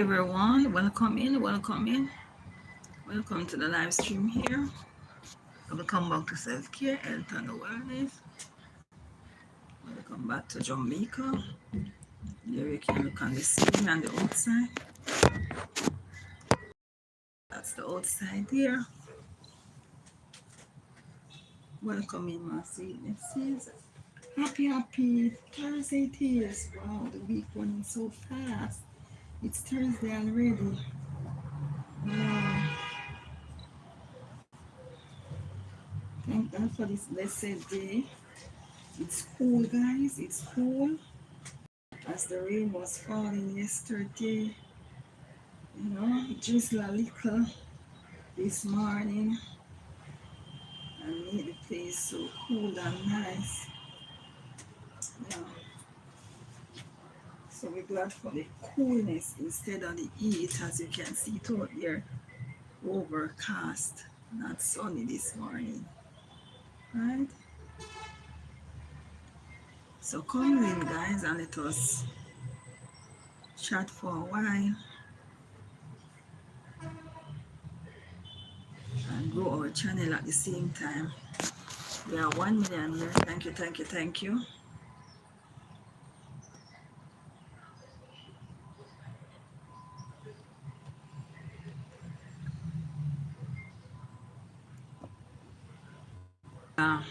Everyone, welcome to the live stream here. Welcome back to self-care, health and awareness. Welcome back to Jamaica. Here you can look on the scene and the outside. That's the outside there. Welcome in my sweetnesses. Happy Thursday it is. Wow, the week running so fast. It's Thursday already. Wow. Thank God for this blessed day. It's cool, guys. It's cool. As the rain was falling yesterday, it drizzled a little this morning and made the place so cool and nice. Yeah. So we're glad for the coolness instead of the heat. As you can see it out there, overcast, not sunny this morning, right? So come in, guys, and let us chat for a while and grow our channel at the same time. We are 1 million here. Thank you. Uh,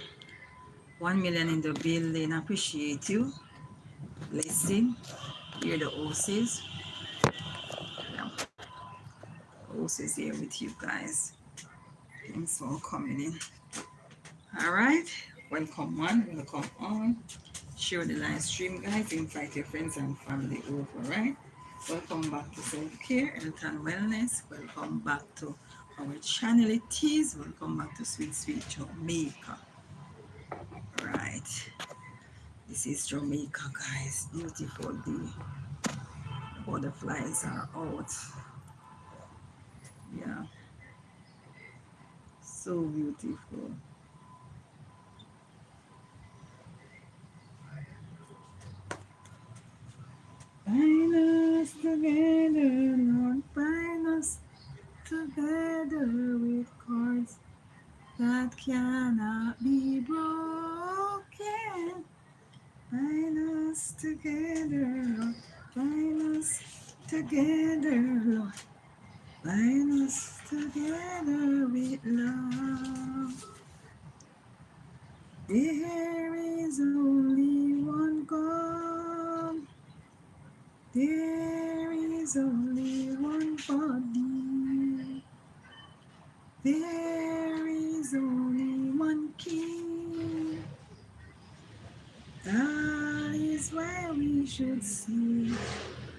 1 million in the building. Appreciate you. Blessing. Hear the horses. Yeah. Horses here with you guys. Thanks for coming in. All right. Welcome one. Welcome on. Share the live stream, guys. Invite your friends and family over, right? Welcome back to self-care, health and wellness. Welcome back to our channel it is. Welcome back to Sweet Jamaica. Right. This is Jamaica, guys. Beautiful day. The butterflies are out. Yeah. So beautiful. Bind us together, Lord, bind us together with cords that cannot be broken. Bind us together, Lord, bind us together, Lord, bind us together with love. There is only one God. There is only one body. There is only one King. That is where we should see.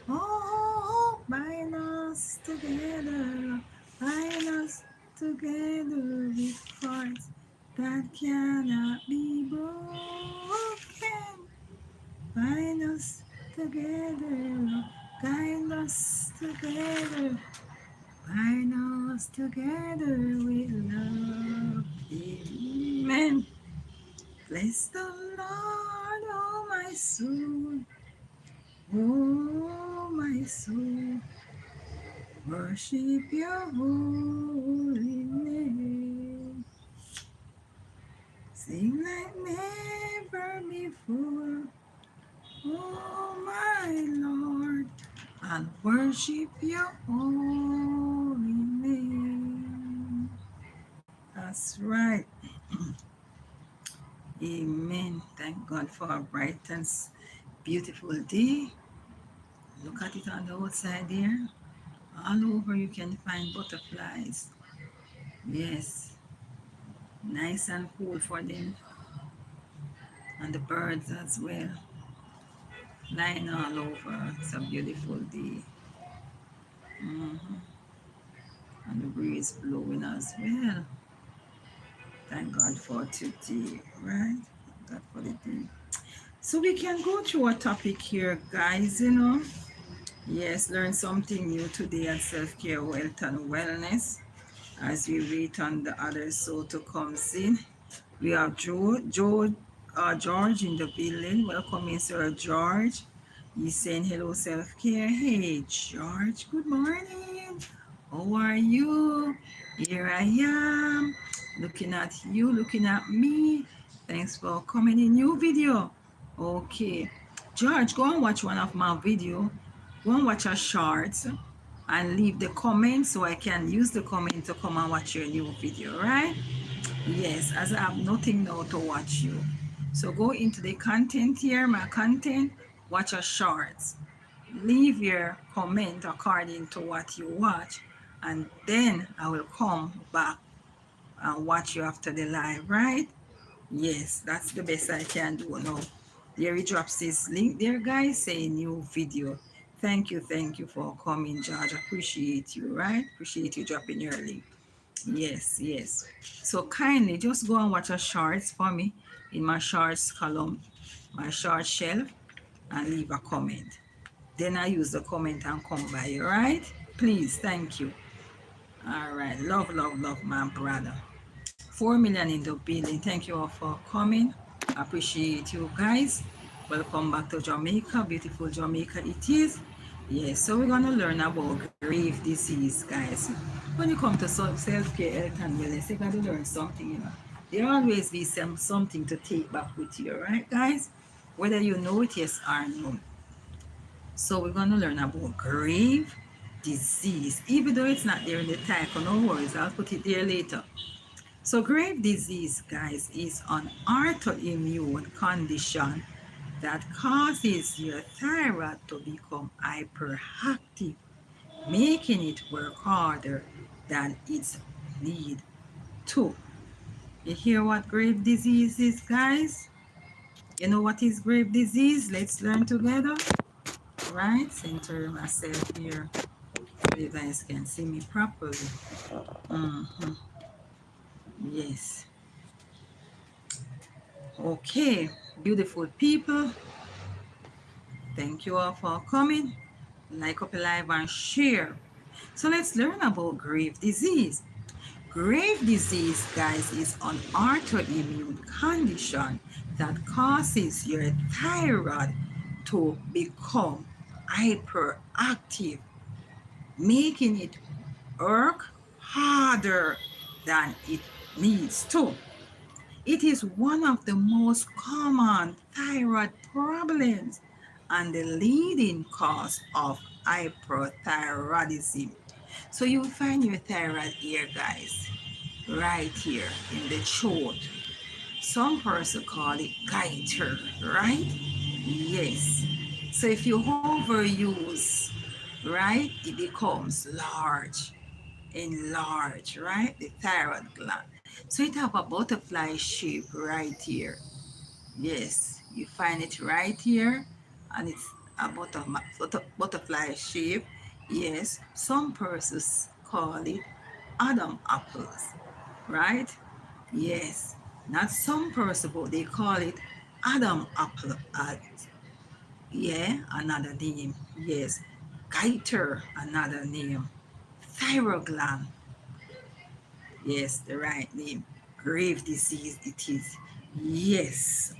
Oh, bind us together. Bind us together with cords that cannot be broken. Bind us together, bind us together, bind us together with love. Amen. Bless the Lord, oh my soul, oh my soul. Worship your holy name. Sing like never before. Oh my Lord, and worship your holy name. That's right. Amen. Thank God for a bright and beautiful day. Look at it on the outside there. All over you can find butterflies. Yes. Nice and cool for them. And the birds as well. Flying all over. It's a beautiful day. Mm-hmm. And the breeze blowing as well. Thank God for today, right? Thank God for the day. So we can go through a topic here, guys, Yes, learn something new today at self-care, wealth, and wellness. As we wait on the other soul to come in. We have George in the building. Welcome in, Sir George. He's saying hello, self-care. Hey, George, good morning. How are you? Here I am, looking at you, looking at me. Thanks for coming in new video. Okay. George, go and watch one of my video. Go and watch a short and leave the comment so I can use the comment to come and watch your new video, right? Yes, as I have nothing now to watch you. So go into the content here, my content, watch a shorts. Leave your comment according to what you watch, and then I will come back and watch you after the live, right? Yes, that's the best I can do now. There he drops this link there, guys, saying new video. Thank you for coming, George. Appreciate you, right? Appreciate you dropping your link. Yes, yes. So kindly just go and watch a shorts for me in my shorts column, my short shelf, and leave a comment. Then I use the comment and come by you, right? Please, thank you. All right. Love, love, love, my brother. 4 million in the building. Thank you all for coming. Appreciate you guys. Welcome back to Jamaica. Beautiful Jamaica it is. Yes, so we're going to learn about grave disease, guys. When you come to self-care, health and wellness, you got to learn something, you know. There always be something to take back with you, right, guys? Whether you know it, yes or no. So we're going to learn about grave disease. Even though it's not there in the title, no worries. I'll put it there later. So grave disease, guys, is an autoimmune condition that causes your thyroid to become hyperactive, making it work harder than it's need to. You hear what grave disease is, guys? You know what is grave disease? Let's learn together. Right? Center myself here so you guys can see me properly. Mm-hmm. Yes. Okay, beautiful people. Thank you all for coming. Like up live and share. So let's learn about grave disease. Grave disease, guys, is an autoimmune condition that causes your thyroid to become hyperactive, making it work harder than it needs to. It is one of the most common thyroid problems and the leading cause of hyperthyroidism. So you find your thyroid here, guys, right here in the throat. Some person call it goiter, right? Yes. So if you overuse, right, it becomes large, enlarged, right? The thyroid gland. So it have a butterfly shape right here. Yes, you find it right here, and it's a butterfly shape. Yes, some persons call it Adam apples, right? Yes, not some person, but they call it Adam apple. Yeah, another name. Yes, goiter, another name. Thyroid gland. Yes, the right name. Grave disease it is. Yes.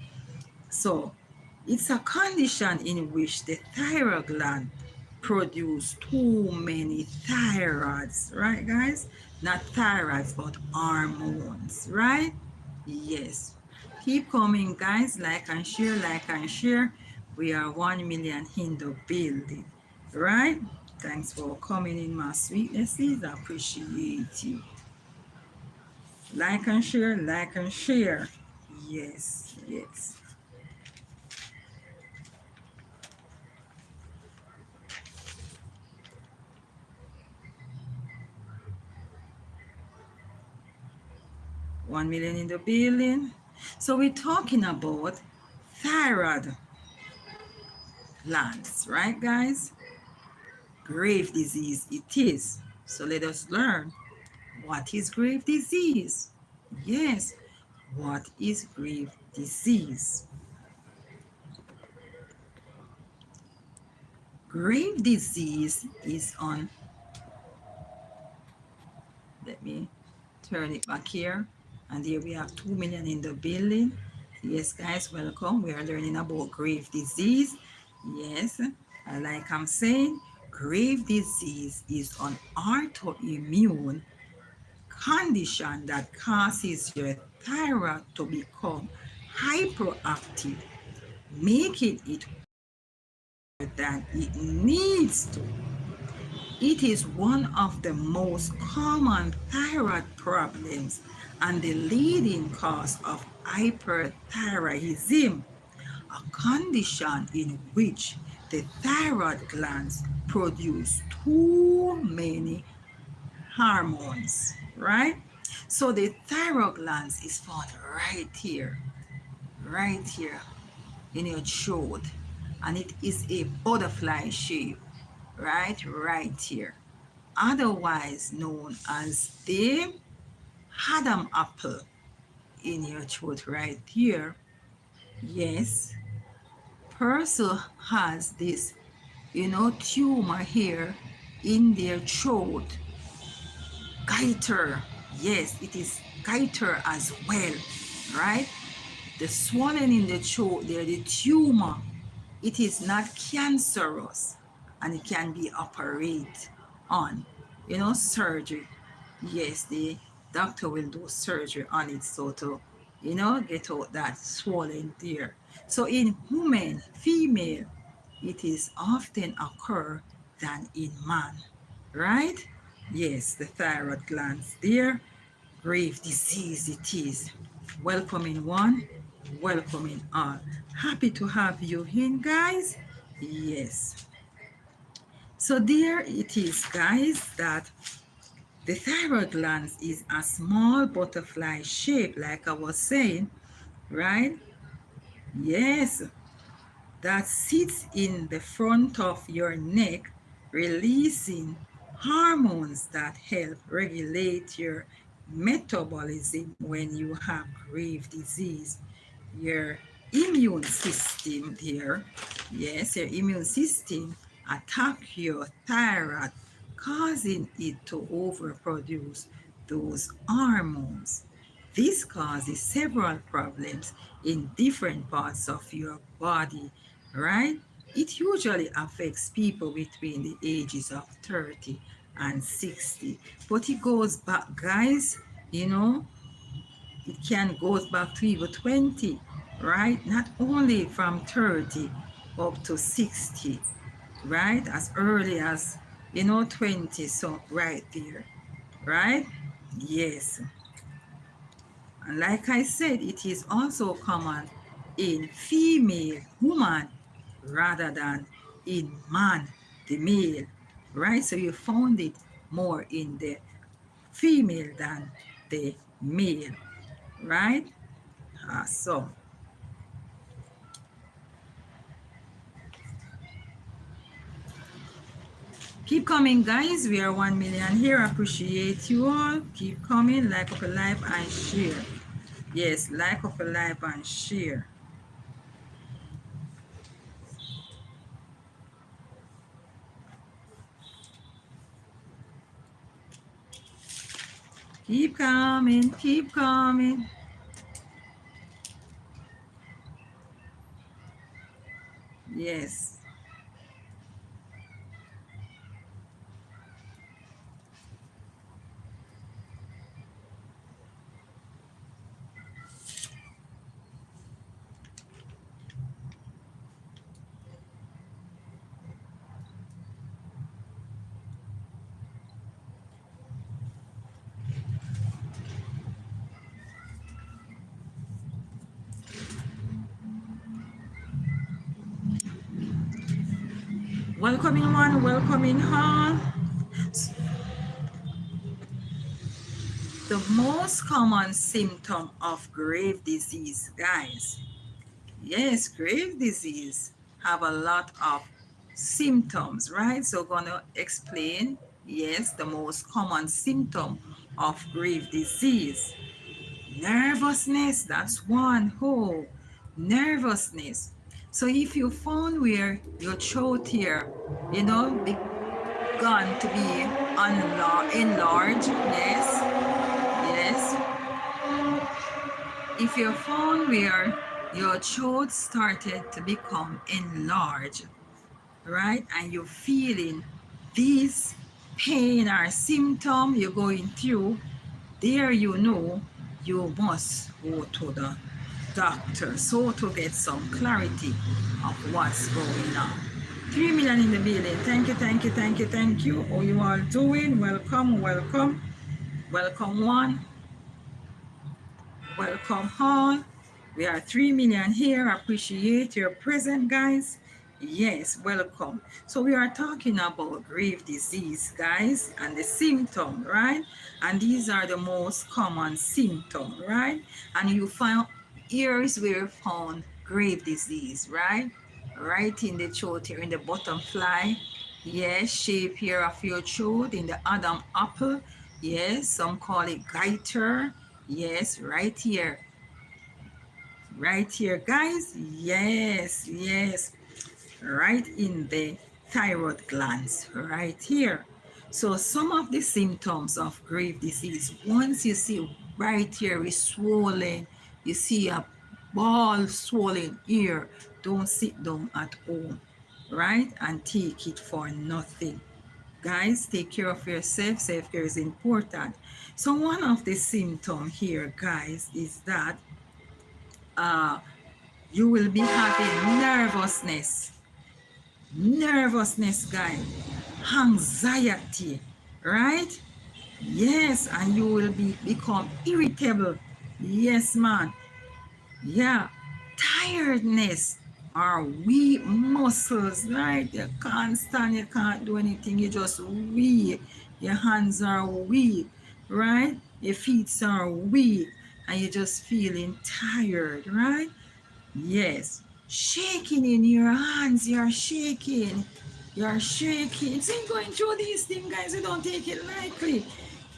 So it's a condition in which the thyroid gland produce too many thyroids, right, guys? Not thyroids, but hormones, right? Yes. Keep coming, guys. Like and share, like and share. We are 1 million in the building, right? Thanks for coming in, my sweetnesses. I appreciate you. Like and share, like and share. Yes, yes. 1 million in the building. So we're talking about thyroid glands, right, guys? Grave disease it is. So let us learn what is grave disease. Yes, what is grave disease? Grave disease is on, let me turn it back here. And here we have 2 million in the building. Yes, guys, welcome. We are learning about grave disease. Yes, like I'm saying, grave disease is an autoimmune condition that causes your thyroid to become hyperactive, making it than it needs to. It is one of the most common thyroid problems and the leading cause of hyperthyroidism, a condition in which the thyroid glands produce too many hormones, right? So the thyroid glands is found right here in your throat, and it is a butterfly shape, right here, otherwise known as the Adam apple in your throat right here. Yes, person has this, tumor here in their throat, goiter. Yes, it is goiter as well, right? The swelling in the throat there, the tumor, it is not cancerous and it can be operated on, surgery. Yes, the doctor will do surgery on it so to, get out that swelling there. So in women, female, it is often occur than in man, right? Yes, the thyroid glands there, grave disease it is. Welcoming one, welcoming all. Happy to have you in, guys. Yes. So there it is, guys, that the thyroid glands is a small butterfly shape, like I was saying, right? Yes, that sits in the front of your neck, releasing hormones that help regulate your metabolism when you have grave disease. Your immune system there, yes, your immune system attack your thyroid, causing it to overproduce those hormones. This causes several problems in different parts of your body, right? It usually affects people between the ages of 30 and 60, but it goes back, guys, you know, it can goes back to even 20, right? Not only from 30 up to 60, right? As early as, 20, so right there, right? Yes. And like I said, it is also common in female woman rather than in man, the male, right? So you found it more in the female than the male, right? So keep coming, guys. We are 1 million here. Appreciate you all. Keep coming. Like up a live and share. Yes, like up a live and share. Keep coming. Keep coming. Yes. Welcoming one, welcoming all. The most common symptom of grave disease, guys. Yes, grave disease have a lot of symptoms, right? So gonna explain, yes, the most common symptom of grave disease. Nervousness, that's one. Oh, nervousness. So if you found where your throat here, begun to be enlarged, yes, yes. If you found where your throat started to become enlarged, right? And you're feeling this pain or symptom you're going through, there you know you must go to the doctor so to get some clarity of what's going on. 3 million in the building. Thank you, thank you, thank you, thank you. How you all doing? Welcome, welcome, welcome one. Welcome all. We are 3 million here. Appreciate your presence, guys. Yes, welcome. So we are talking about grave disease, guys, and the symptom, right? And these are the most common symptom, right? And you find here is where you found grave disease, right? Right in the throat here, in the butterfly. Yes, shape here of your throat, in the Adam apple. Yes, some call it goiter. Yes, right here, guys. Yes, yes, right in the thyroid glands, right here. So some of the symptoms of grave disease, once you see right here is swollen, you see a ball swollen here, don't sit down at home, right? And take it for nothing. Guys, take care of yourself. Self-care is important. So one of the symptoms here, guys, is that uh, you will be having nervousness, guys, anxiety, right? Yes, and you will become irritable. Yes, man. Yeah, tiredness or weak muscles, right? You can't stand, you can't do anything, you just weak. Your hands are weak, right? Your feet are weak, and you're just feeling tired, right? Yes. Shaking in your hands, you're shaking. You're shaking. See, going through these things, guys, you don't take it lightly.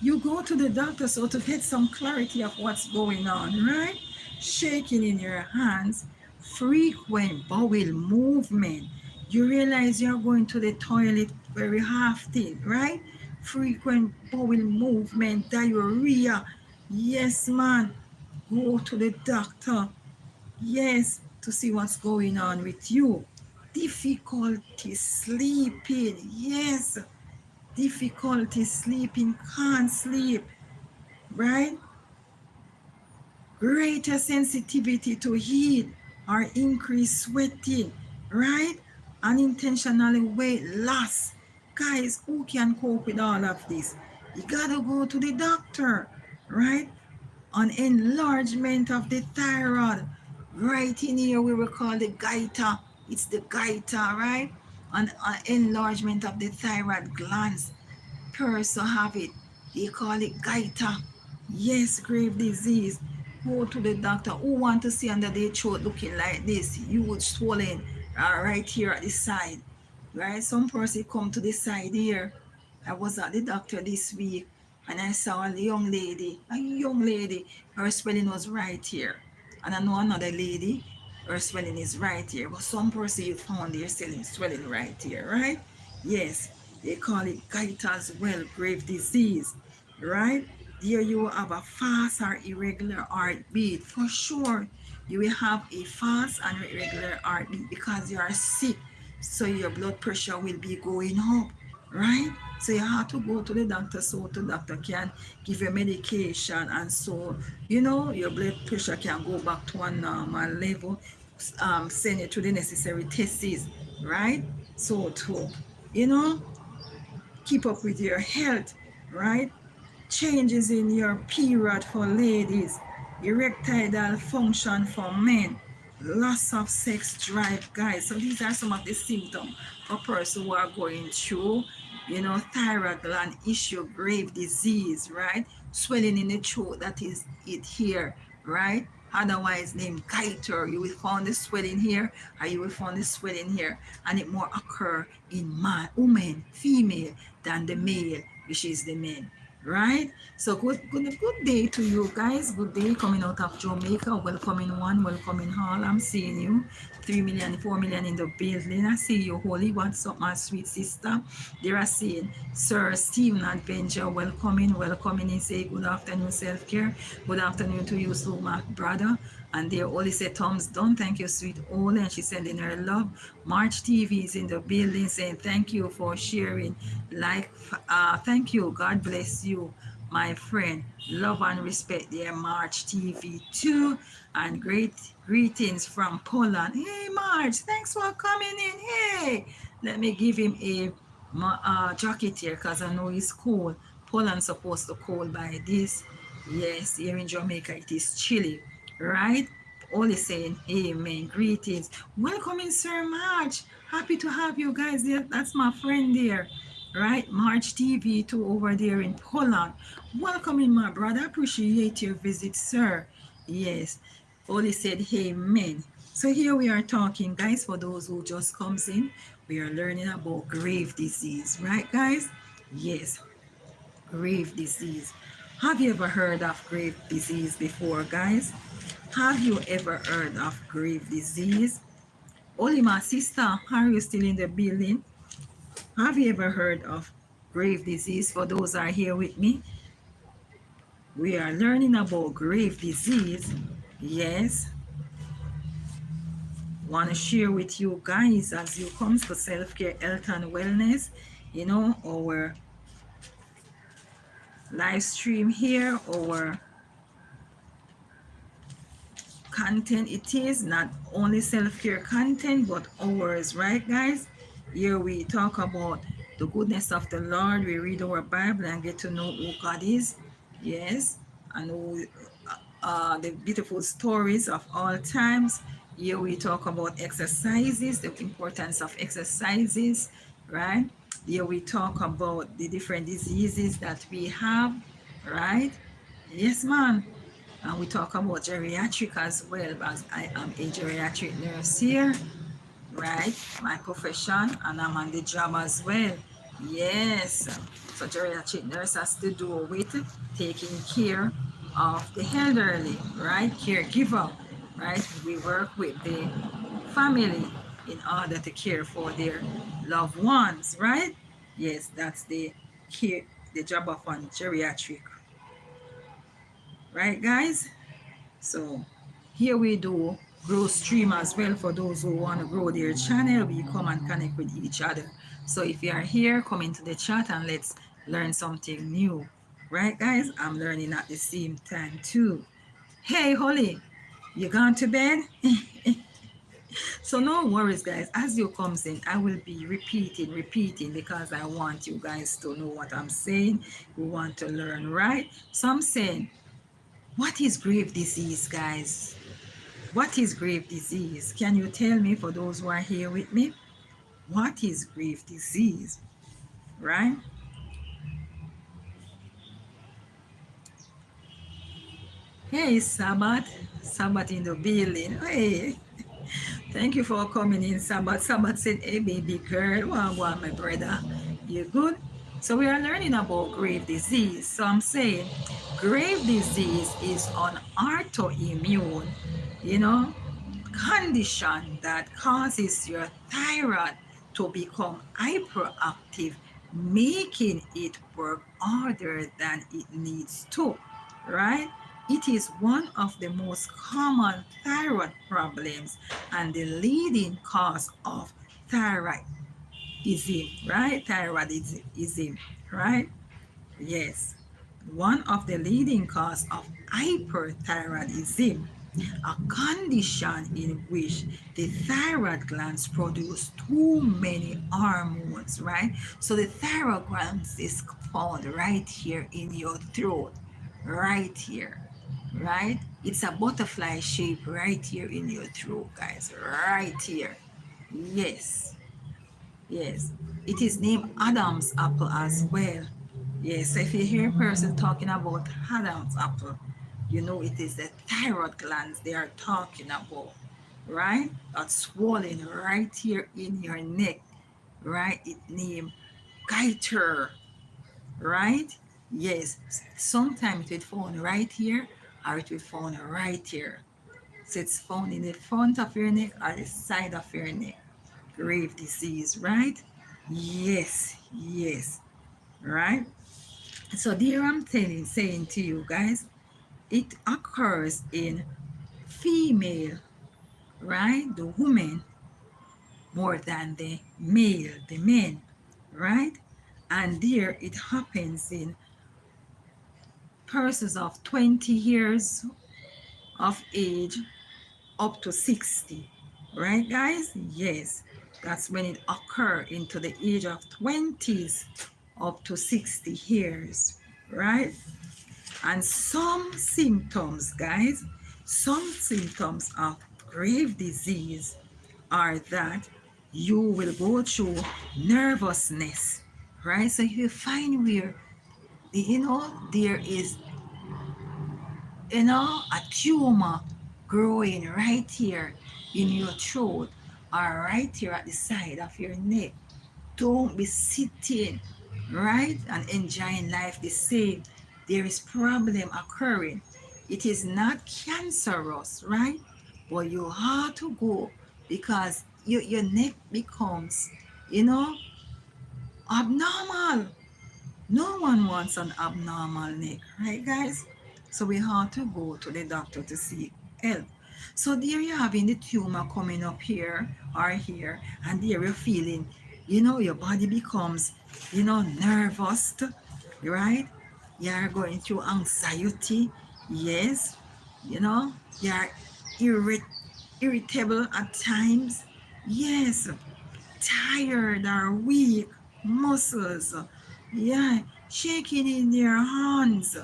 You go to the doctor so to get some clarity of what's going on, right? Shaking in your hands, frequent bowel movement. You realize you're going to the toilet very often, right? Frequent bowel movement, diarrhea. Yes, man. Go to the doctor. Yes, to see what's going on with you. Difficulty sleeping. Yes, difficulty sleeping, can't sleep, right? Greater sensitivity to heat or increased sweating, right? Unintentional weight loss. Guys, who can cope with all of this? You gotta go to the doctor, right? On enlargement of the thyroid. Right in here, we will call the goiter. It's the goiter, right? On enlargement of the thyroid glands. Person have it. They call it goiter. Yes, grave disease. Go to the doctor. Who want to see under their throat looking like this? Huge swollen right here at the side. Right? Some person come to the side here. I was at the doctor this week and I saw a young lady, her swelling was right here. And I know another lady, her swelling is right here. But some person you found their swelling right here, right? Yes, they call it gout as well, grave disease, right? There you have a fast or irregular heartbeat. For sure, you will have a fast and irregular heartbeat because you are sick. So your blood pressure will be going up, right? So you have to go to the doctor so the doctor can give you medication and so, your blood pressure can go back to a normal level, send you to the necessary tests, right? So to, you know, keep up with your health, right? Changes in your period for ladies, erectile function for men, loss of sex drive, guys. So these are some of the symptoms for persons who are going through, thyroid gland issue, grave disease, right? Swelling in the throat, that is it here, right? Otherwise named goiter. You will find the swelling here, or you will find the swelling here, and it more occur in man, woman, female than the male, which is the men. Right? So good day to you guys. Good day coming out of Jamaica. Welcoming one, welcoming all. I'm seeing you. 3 million, 4 million in the building. I see you, Holy. What's up, my sweet sister? There I see Sir Stephen Adventure. Welcoming. He say good afternoon, self-care. Good afternoon to you, so my brother. And there, Oli said, Tom's done. Thank you, sweet Oli. And she's sending her love. March TV is in the building saying, thank you for sharing. Thank you. God bless you, my friend. Love and respect there, March TV too. And great greetings from Poland. Hey, March, thanks for coming in. Hey, let me give him a jacket here because I know it's cold. Poland's supposed to cold by this. Yes, here in Jamaica it is chilly, right? Only saying amen. Greetings. Welcome in, Sir March. Happy to have you guys there. That's my friend there, right? March TV too over there in Poland. Welcome in, my brother. Appreciate your visit, sir. Yes. Only said amen. So here we are talking, guys, for those who just comes in. We are learning about grave disease, right, guys? Yes, grave disease. Have you ever heard of grave disease before, guys? Have you ever heard of grave disease? Only my sister, are you still in the building? Have you ever heard of grave disease? For those are here with me, we are learning about grave disease. Yes, want to share with you guys as you comes to self-care, health and wellness. You know, our live stream here, our content it is not only self-care content but ours, right, guys? Here we talk about the goodness of the Lord. We read our Bible and get to know who God is. Yes, and who, the beautiful stories of all times. Here we talk about exercises, the importance of exercises, right? Here we talk about the different diseases that we have, right? Yes, man. And we talk about geriatric as well, as I am a geriatric nurse here, right? My profession, and I'm on the job as well. Yes. So geriatric nurse has to do with taking care of the elderly, right? Caregiver, right? We work with the family in order to care for their loved ones, right? Yes, that's the care, the job of a geriatric, right, guys? So here we do grow stream as well for those who want to grow their channel. We come and connect with each other. So if you are here, come into the chat and let's learn something new. Right, guys? I'm learning at the same time too. Hey, Holly, you gone to bed? So no worries, guys. As you comes in, I will be repeating because I want you guys to know what I'm saying. We want to learn, right? So I'm saying, what is grave disease, guys? What is grave disease? Can you tell me, for those who are here with me, what is grave disease? Right? Hey, Sabbath. Sabbath in the building. Hey, thank you for coming in, Sabbath. Sabbath said, hey, baby girl, what, my brother? You good? So we are learning about grave disease. So I'm saying grave disease is an autoimmune, you know, condition that causes your thyroid to become hyperactive, making it work harder than it needs to, right? It is one of the most common thyroid problems and the leading cause of thyroidism, right? Thyroidism, right? Yes, one of the leading cause of hyperthyroidism, a condition in which the thyroid glands produce too many hormones, right? So the thyroid glands is found right here in your throat, right here, right? It's a butterfly shape right here in your throat, guys, right here. Yes. Yes, it is named Adam's apple as well. Yes, so if you hear a person talking about Adam's apple, you know it is the thyroid glands they are talking about, right? That's swollen right here in your neck, right? It named goiter, right? Yes, sometimes it will found right here or it will found right here. So it's found in the front of your neck or the side of your neck. Grave disease, right? Yes, yes, right? So there I'm saying to you guys, it occurs in female, right? The woman more than the male, the men, right? And there it happens in persons of 20 years of age up to 60, right, guys? Yes, that's when it occur into the age of 20s up to 60 years, right? And some symptoms, guys, some symptoms of grave disease are that you will go through nervousness, right? So if you find where, there is, a tumor growing right here in your throat or right here at the side of your neck, don't be sitting, right, and enjoying life the same. There is problem occurring. It is not cancerous, right? But you have to go because your neck becomes, abnormal. No one wants an abnormal neck, right, guys? So we have to go to the doctor to seek help. So there you're having the tumor coming up here or here, and there you're feeling, your body becomes, nervous, right? You're going through anxiety, yes, you're irritable at times, yes, tired or weak, muscles, yeah, shaking in their hands,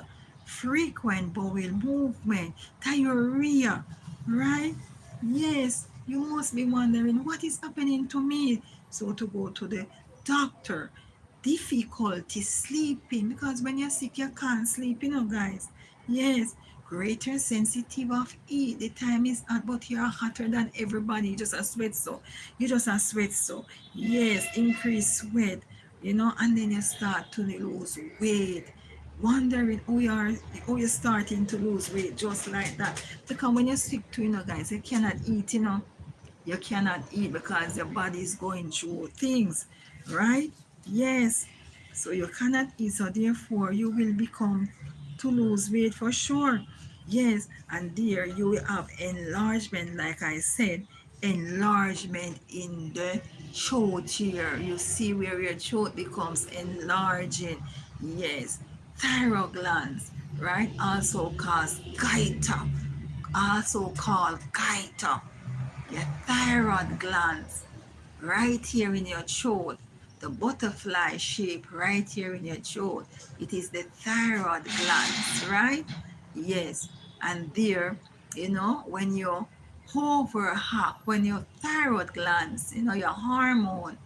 frequent bowel movement, diarrhea, right? Yes, you must be wondering what is happening to me. So to go to the doctor, difficulty sleeping, because when you're sick, you can't sleep, guys. Yes, greater sensitive of heat. The time is hot, but you're hotter than everybody. You just a sweat so. Yes, increase sweat, and then you start to lose weight. Wondering you're starting to lose weight just like that. Because when you're sick too, guys, you cannot eat, you cannot eat because your body is going through things, right? Yes. So you cannot eat, so therefore you will become to lose weight for sure. Yes, and there you will have enlargement, like I said, enlargement in the throat here. You see where your throat becomes enlarging. Yes, thyroid glands, right? Also called goiter, your thyroid glands right here in your throat, the butterfly shape right here in your throat. It is the thyroid glands, right? Yes. And there, when you when your thyroid glands, your hormone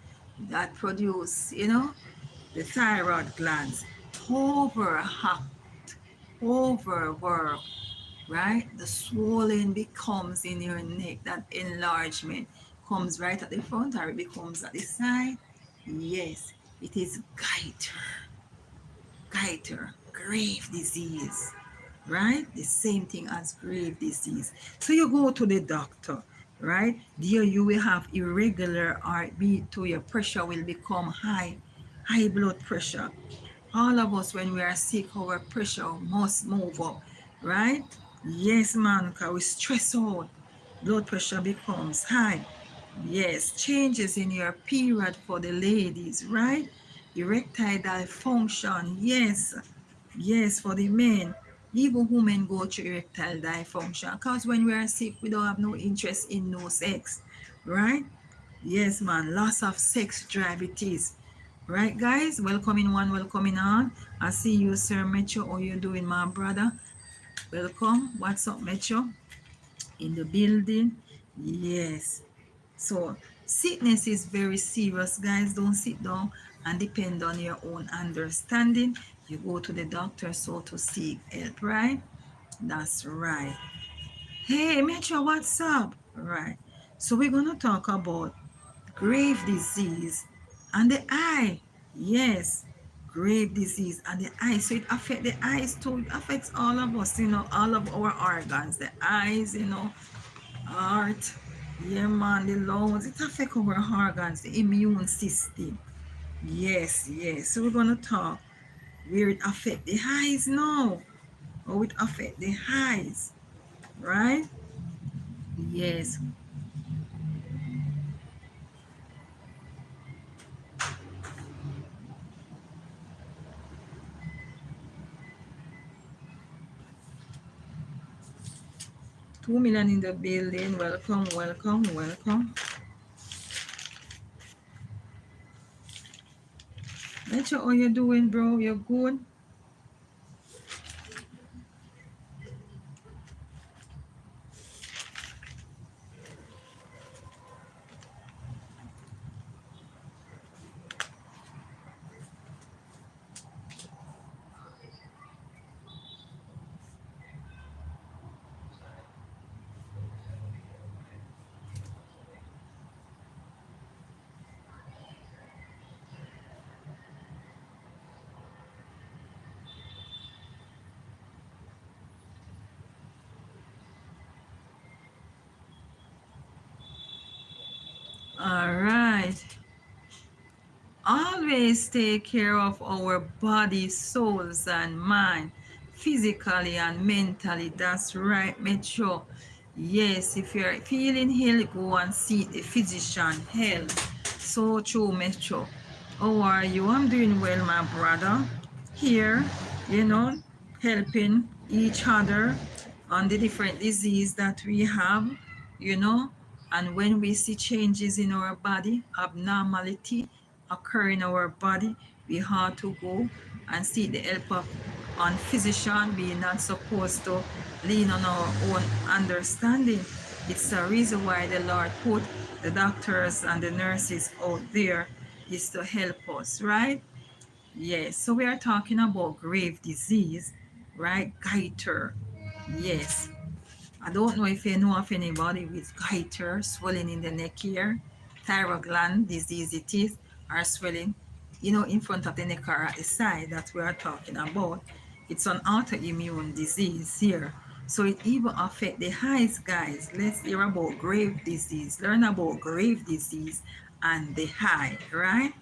that produce, the thyroid glands overwork, overwork, right? The swelling becomes in your neck, that enlargement comes right at the front or it becomes at the side. Yes, it is goiter, grave disease, right? The same thing as grave disease. So you go to the doctor, right? There you will have irregular heartbeat too. Your pressure will become high blood pressure. All of us, when we are sick, our pressure must move up, right? Yes, man, because we stress out. Blood pressure becomes high. Yes, changes in your period for the ladies, right? Erectile dysfunction, yes. Yes, for the men. Even women go through erectile dysfunction because when we are sick, we don't have no interest in no sex, right? Yes, man, loss of sex drive it is. Right, guys? Welcoming one, welcoming all. I see you, Sir Metro. How you doing, my brother? Welcome. What's up, Metro? In the building. Yes. So, sickness is very serious, guys. Don't sit down and depend on your own understanding. You go to the doctor so to seek help, right? That's right. Hey, Metro, what's up? Right. So, we're going to talk about grave disease and the eye. Yes, grave disease and the eye. So it affects the eyes too. It affects all of us, all of our organs, the eyes, heart, yeah, man, the lungs. It affects our organs, the immune system. Yes, yes. So we're gonna talk where it affects the eyes now. How it affects the eyes, right? Yes. 2 million in the building. Welcome, welcome, welcome. Nature, how you doing, bro? You good? All right. Always take care of our body, souls, and mind, physically and mentally. That's right, make sure. Yes, if you're feeling ill, go and see the physician. Help. So true, make sure. How are you? I'm doing well, my brother. Here, you know, helping each other on the different disease that we have, you know. And when we see changes in our body, abnormality, occur in our body, we have to go and seek the help of one physician. We are not supposed to lean on our own understanding. It's a reason why the Lord put the doctors and the nurses out there is to help us, right? Yes, so we are talking about grave disease, right? Goiter. Yes, I don't know if you know of anybody with goiter, swelling in the neck here, thyroid gland disease it is, or swelling, in front of the neck or at the side that we are talking about. It's an autoimmune disease here. So it even affect the eyes, guys. Let's hear about grave disease. Learn about grave disease and the eye, right?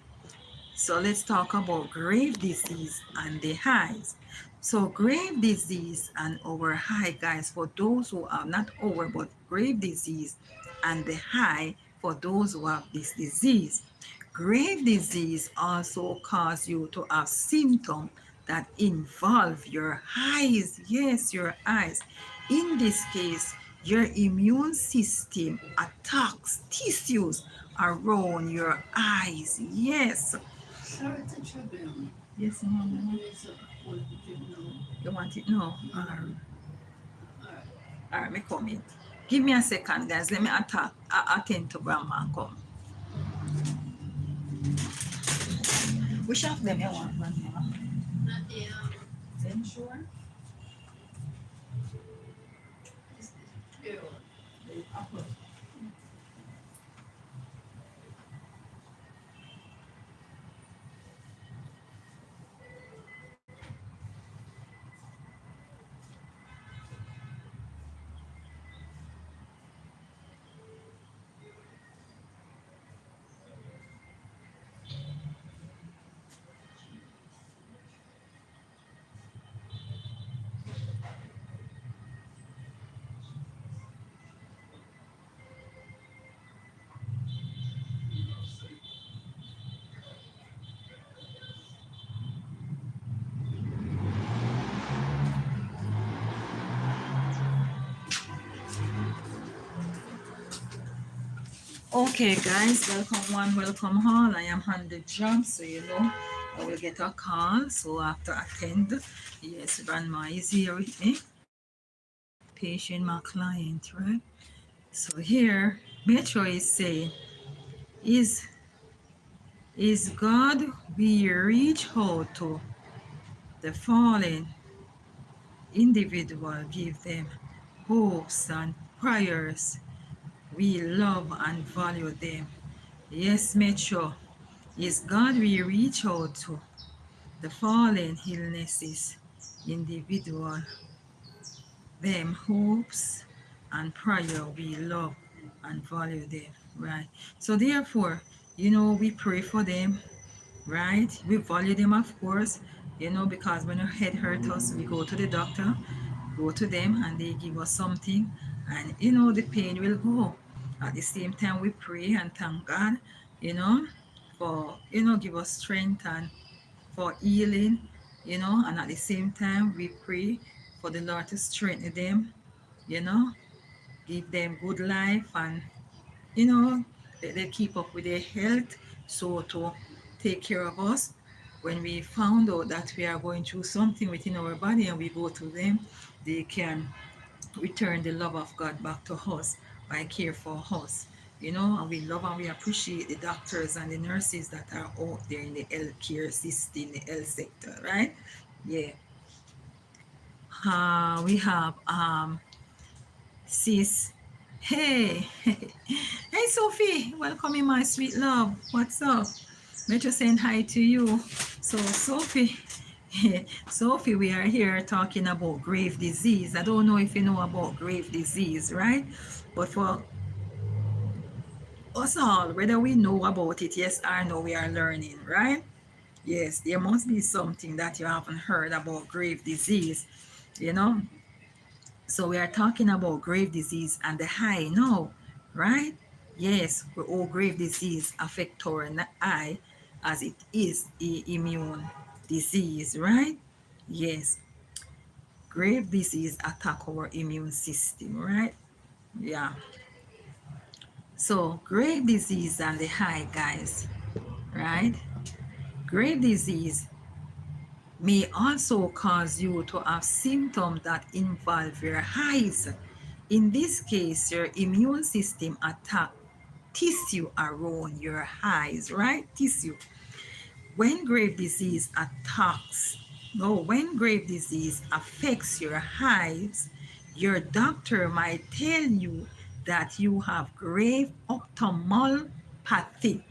So let's talk about grave disease and the eyes. So grave disease and our eye, guys, for those who have not our but grave disease and the eye for those who have this disease. Grave disease also cause you to have symptoms that involve your eyes. Yes, your eyes. In this case, your immune system attacks tissues around your eyes. Yes. Sorry to trouble you. Yes, ma'am. You want it now? All right, me come in. Give me a second, guys. Let me attend to grandma and come. Which of them you want, grandma? Not the Then sure. The apple. Okay, guys, welcome one, welcome all. I am on the job, so I will get a call. So after attend, yes, grandma is here with me, patient, my client, right? So here, Metro is saying, is is God we reach out to the fallen individual, give them hopes and prayers. We love and value them. Yes, Metro, is God we reach out to the fallen illnesses individual, them hopes and prayer. We love and value them, right? So therefore, we pray for them, right? We value them, of course, because when our head hurt us, we go to the doctor, go to them, and they give us something, and the pain will go. At the same time, we pray and thank God, you know, for give us strength and for healing, and at the same time we pray for the Lord to strengthen them, you know, give them good life, and let them keep up with their health, so to take care of us when we found out that we are going through something within our body and we go to them, they can return the love of God back to us by care for us. And we love and we appreciate the doctors and the nurses that are out there in the healthcare system, the health sector, right? Yeah. We have sis. Hey, hey Sophie, welcome in my sweet love. What's up? I'm just saying hi to you. So Sophie, Sophie, we are here talking about grave disease. I don't know if you know about grave disease, right? But for us all, whether we know about it, yes or no, we are learning, right? Yes, there must be something that you haven't heard about grave disease, you know. So we are talking about grave disease and the eye now, right? Yes, all grave disease affect our eye as it is a immune disease, right? Yes, grave disease attack our immune system, right? Yeah. So grave disease and the eye, guys, right? Grave disease may also cause you to have symptoms that involve your eyes. In this case, your immune system attack tissue around your eyes, right? Tissue. When grave disease attacks, no, when grave disease affects your eyes, your doctor might tell you that you have grave ophthalmopathy,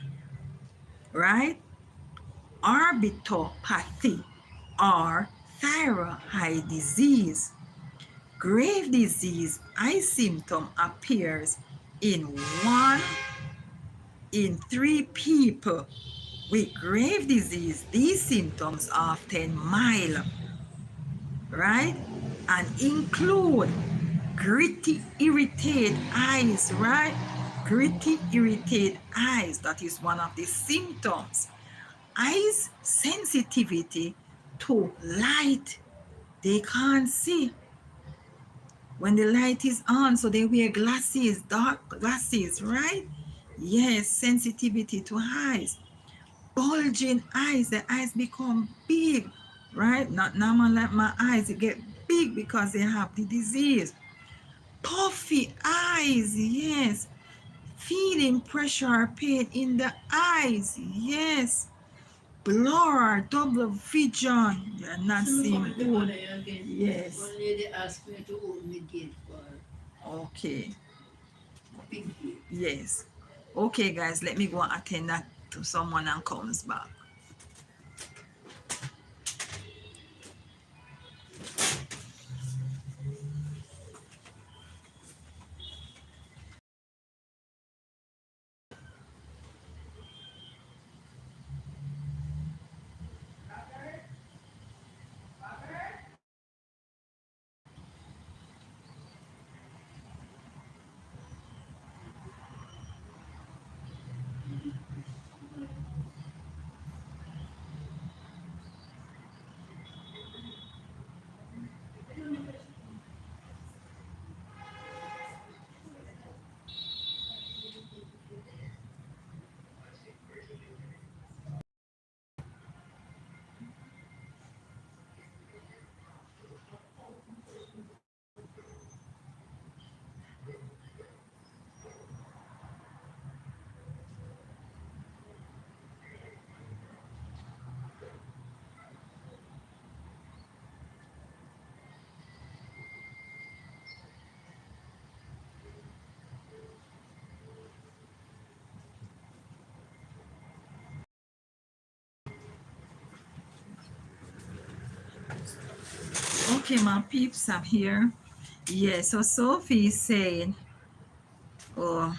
right? Orbitopathy, or thyroid eye disease. Grave disease eye symptom appears in 1 in 3 people with grave disease. These symptoms often mild, right? And include gritty, irritated eyes, right? Gritty, irritated eyes. That is one of the symptoms. Eyes sensitivity to light. They can't see when the light is on, so they wear glasses, dark glasses, right? Yes, sensitivity to eyes. Bulging eyes, the eyes become big, right? Not normal like my eyes, they get big because they have the disease. Puffy eyes, yes. Feeling pressure or pain in the eyes, yes. Blur, double vision, you're not seeing good. Yes. One lady asked me to open the gate for her. Okay. Big gate. Yes. Okay, guys, let me go and attend that to someone and comes back. Okay, my peeps, I'm here. Yeah, so Sophie is saying, oh,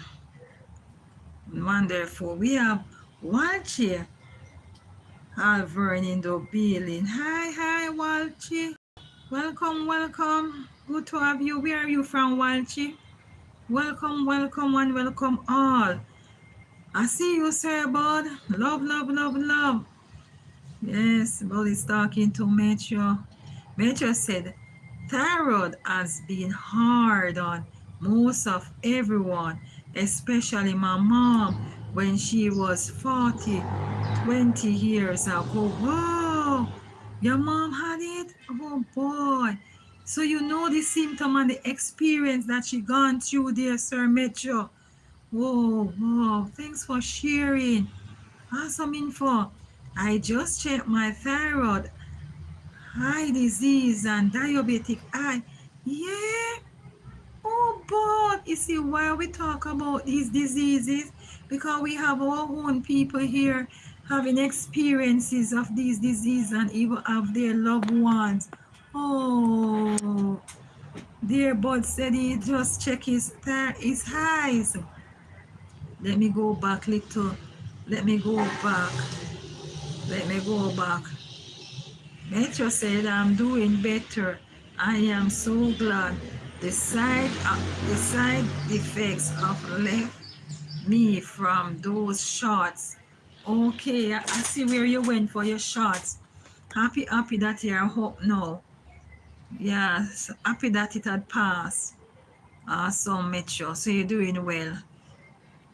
wonderful. We have Walchi Alvern in the building. Hi, Walchi. Welcome, welcome. Good to have you. Where are you from, Walchi? Welcome, welcome, and welcome all. I see you, sir, bud. Love, love, love, love. Yes, bud is talking to Metro. Metro said, thyroid has been hard on most of everyone, especially my mom when she was 40, 20 years ago. Whoa, your mom had it? Oh boy. So you know the symptom and the experience that she gone through there, Sir Metro. Whoa, whoa, thanks for sharing. Awesome info. I just checked my thyroid, eye disease, and diabetic eye. Yeah. Oh, but you see why we talk about these diseases? Because we have our own people here having experiences of these diseases and even have their loved ones. Oh, dear Bud said he just check his eyes. Let me go back little. Let me go back. Let me go back. Metro said I'm doing better. I am so glad. The side effects of left me from those shots. Okay, I see where you went for your shots. Happy that you're home now. Yes, happy that it had passed. Awesome, Metro. So you're doing well.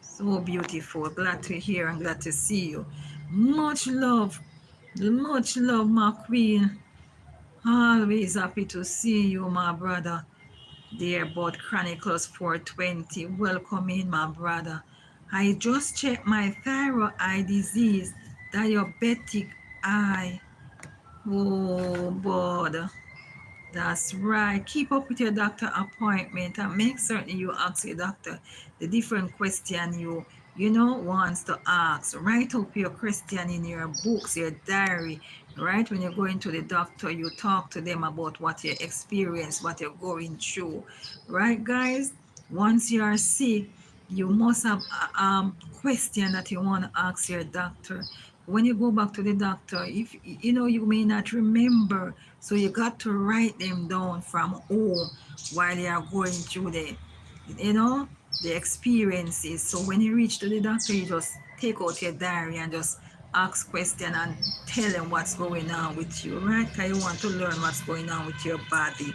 So beautiful. Glad to hear and glad to see you. Much love, my queen. Always happy to see you, my brother. Dear Bud Chronicles 420. Welcome in, my brother. I just checked my thyroid eye disease, diabetic eye. Oh, Bud. That's right. Keep up with your doctor appointment and make certain you ask your doctor the different question you wants to ask. Write up your question in your books, your diary. Right when you're going to the doctor, you talk to them about what you experience, what you're going through. Right, guys? Once you are sick, you must have a question that you want to ask your doctor. When you go back to the doctor, if you may not remember, so you got to write them down from home while you are going through you know the experiences. So when you reach to the doctor, you just take out your diary and just ask question and tell them what's going on with you, right? Because you want to learn what's going on with your body.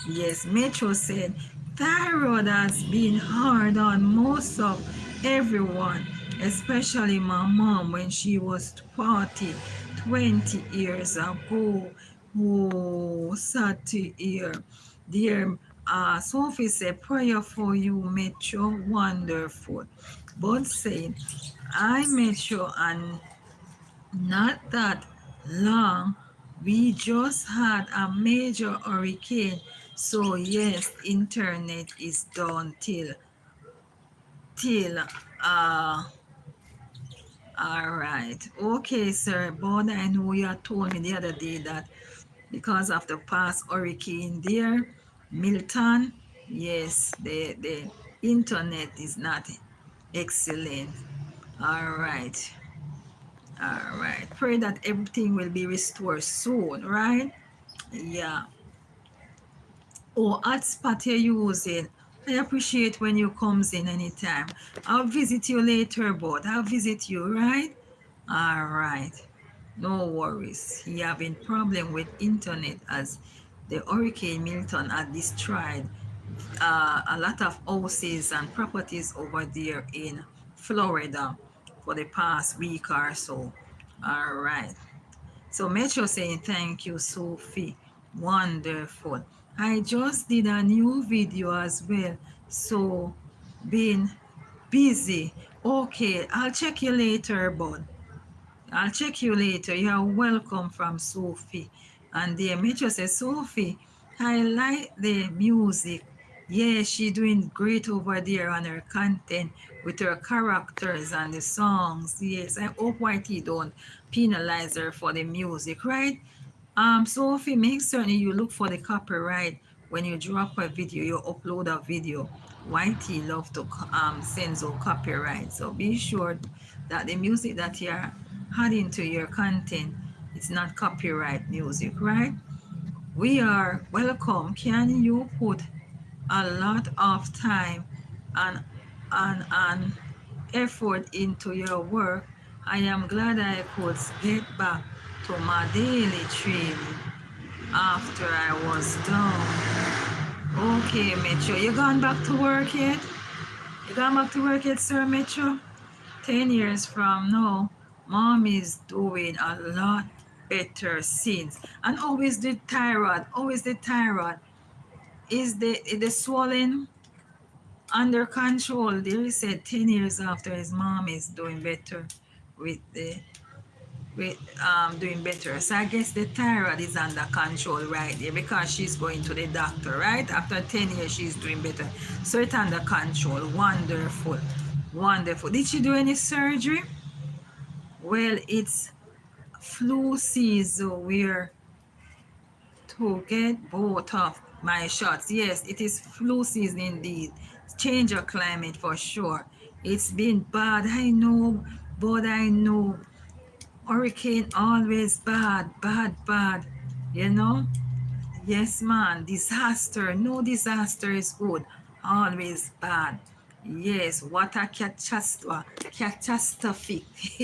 Yes, Metro said thyroid has been hard on most of everyone, especially my mom when she was 40, 20 years ago. Oh, sad to hear. Dear Sophie said, prayer for you, Metro, wonderful. But said, I Metro and not that long, we just had a major hurricane. So yes, internet is down till all right. Okay, sir. But I know you had told me the other day that because of the past hurricane there, Milton, yes, the internet is not excellent. All right. All right. Pray that everything will be restored soon, right? Yeah. Oh, hotspot you're using. I appreciate when you comes in anytime. I'll visit you later, but I'll visit you, right? All right. No worries. He having problem with internet as the Hurricane Milton had destroyed a lot of houses and properties over there in Florida for the past week or so. All right. So Metro saying thank you, Sophie. Wonderful. I just did a new video as well. So been busy. Okay, I'll check you later, bud. I'll check you later. You're welcome from Sophie. And the Metro says, Sophie, I like the music. Yeah, she doing great over there on her content with her characters and the songs. Yes, I hope YT don't penalize her for the music, right? Sophie, make certain you look for the copyright when you drop a video, you upload a video. YT love to censor copyright, so be sure that the music that you're adding to your content it's not copyright music, right? We are welcome. Can you put a lot of time and and effort into your work. I am glad I could get back to my daily training after I was done. Okay, Metro, you gone back to work yet? You gone back to work yet, Sir Metro? 10 years from now, mom is doing a lot better since. And always the thyroid, always the thyroid. Is the swelling under control? There said 10 years after his mom is doing better with the with doing better. So I guess the thyroid is under control right there because she's going to the doctor, right? After 10 years she's doing better. So it's under control. Wonderful. Wonderful. Did she do any surgery? Well, it's flu season. We're to get both of my shots. Yes, it is flu season indeed. Change of climate for sure. It's been bad, I know, but I know hurricane always bad, bad, bad. You know? Yes, man. Disaster. No disaster is good. Always bad. Yes, what a catastrophic.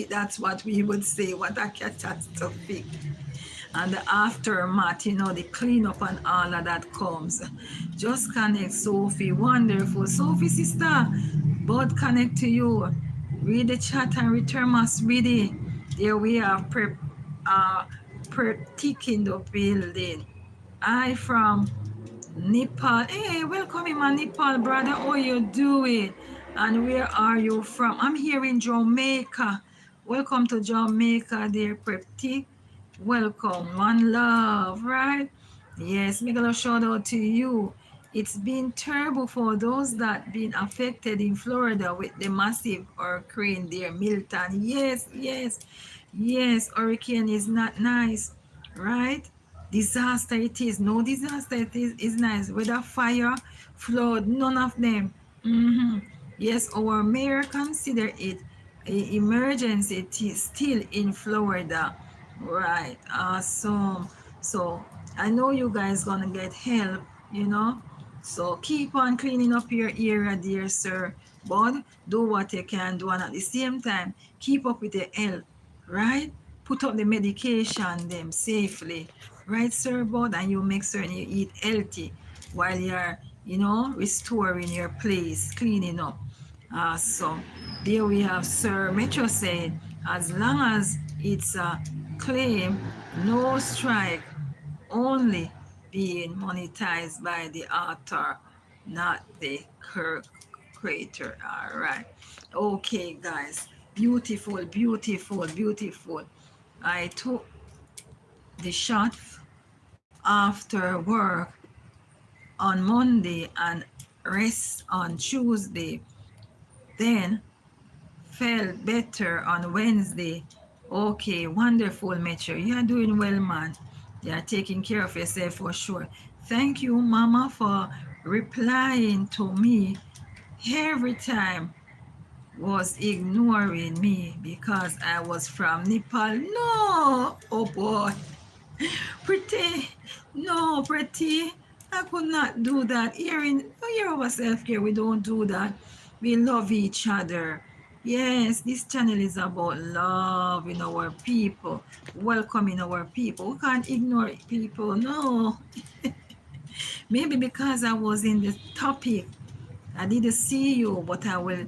That's what we would say. What a catastrophic. And the aftermath, the cleanup and all of that comes. Just connect, Sophie. Wonderful. Sophie, sister, both connect to you. Read the chat and return us read it. There we have prep in the building. I from Nepal. Hey, welcome in my Nepal, brother. How you doing? And where are you from? I'm here in Jamaica. Welcome to Jamaica, dear Preptic. Welcome. One love, right? Yes, make a shout out to you. It's been terrible for those that been affected in Florida with the massive hurricane there, Milton. Yes, yes, yes. Hurricane is not nice, right? Disaster it is. No disaster it is nice. Whether fire, flood, none of them. Mhm. Yes, our mayor consider it an emergency. It is still in Florida. Right. Awesome. So I know you guys gonna get help. So keep on cleaning up your area, dear sir. But do what you can do, and at the same time, keep up with the health, right? Put up the medication them safely, right, sir? But and you make certain you eat healthy while you're restoring your place, cleaning up. So there we have Sir Metro said, as long as it's a claim, no strike, only being monetized by the author, not the creator. All right. Okay, guys. Beautiful, beautiful, beautiful. I took the shot after work on Monday and rest on Tuesday. Then felt better on Wednesday. Okay, wonderful, Metro. You are doing well, man. You are taking care of yourself for sure. Thank you, Mama, for replying to me every time was ignoring me because I was from Nepal. No, oh boy. Pretty, no, pretty. I could not do that. Here our self-care, we don't do that. We love each other. Yes, this channel is about loving our people, welcoming our people. We can't ignore people. No. Maybe because I was in the topic, I didn't see you, but I will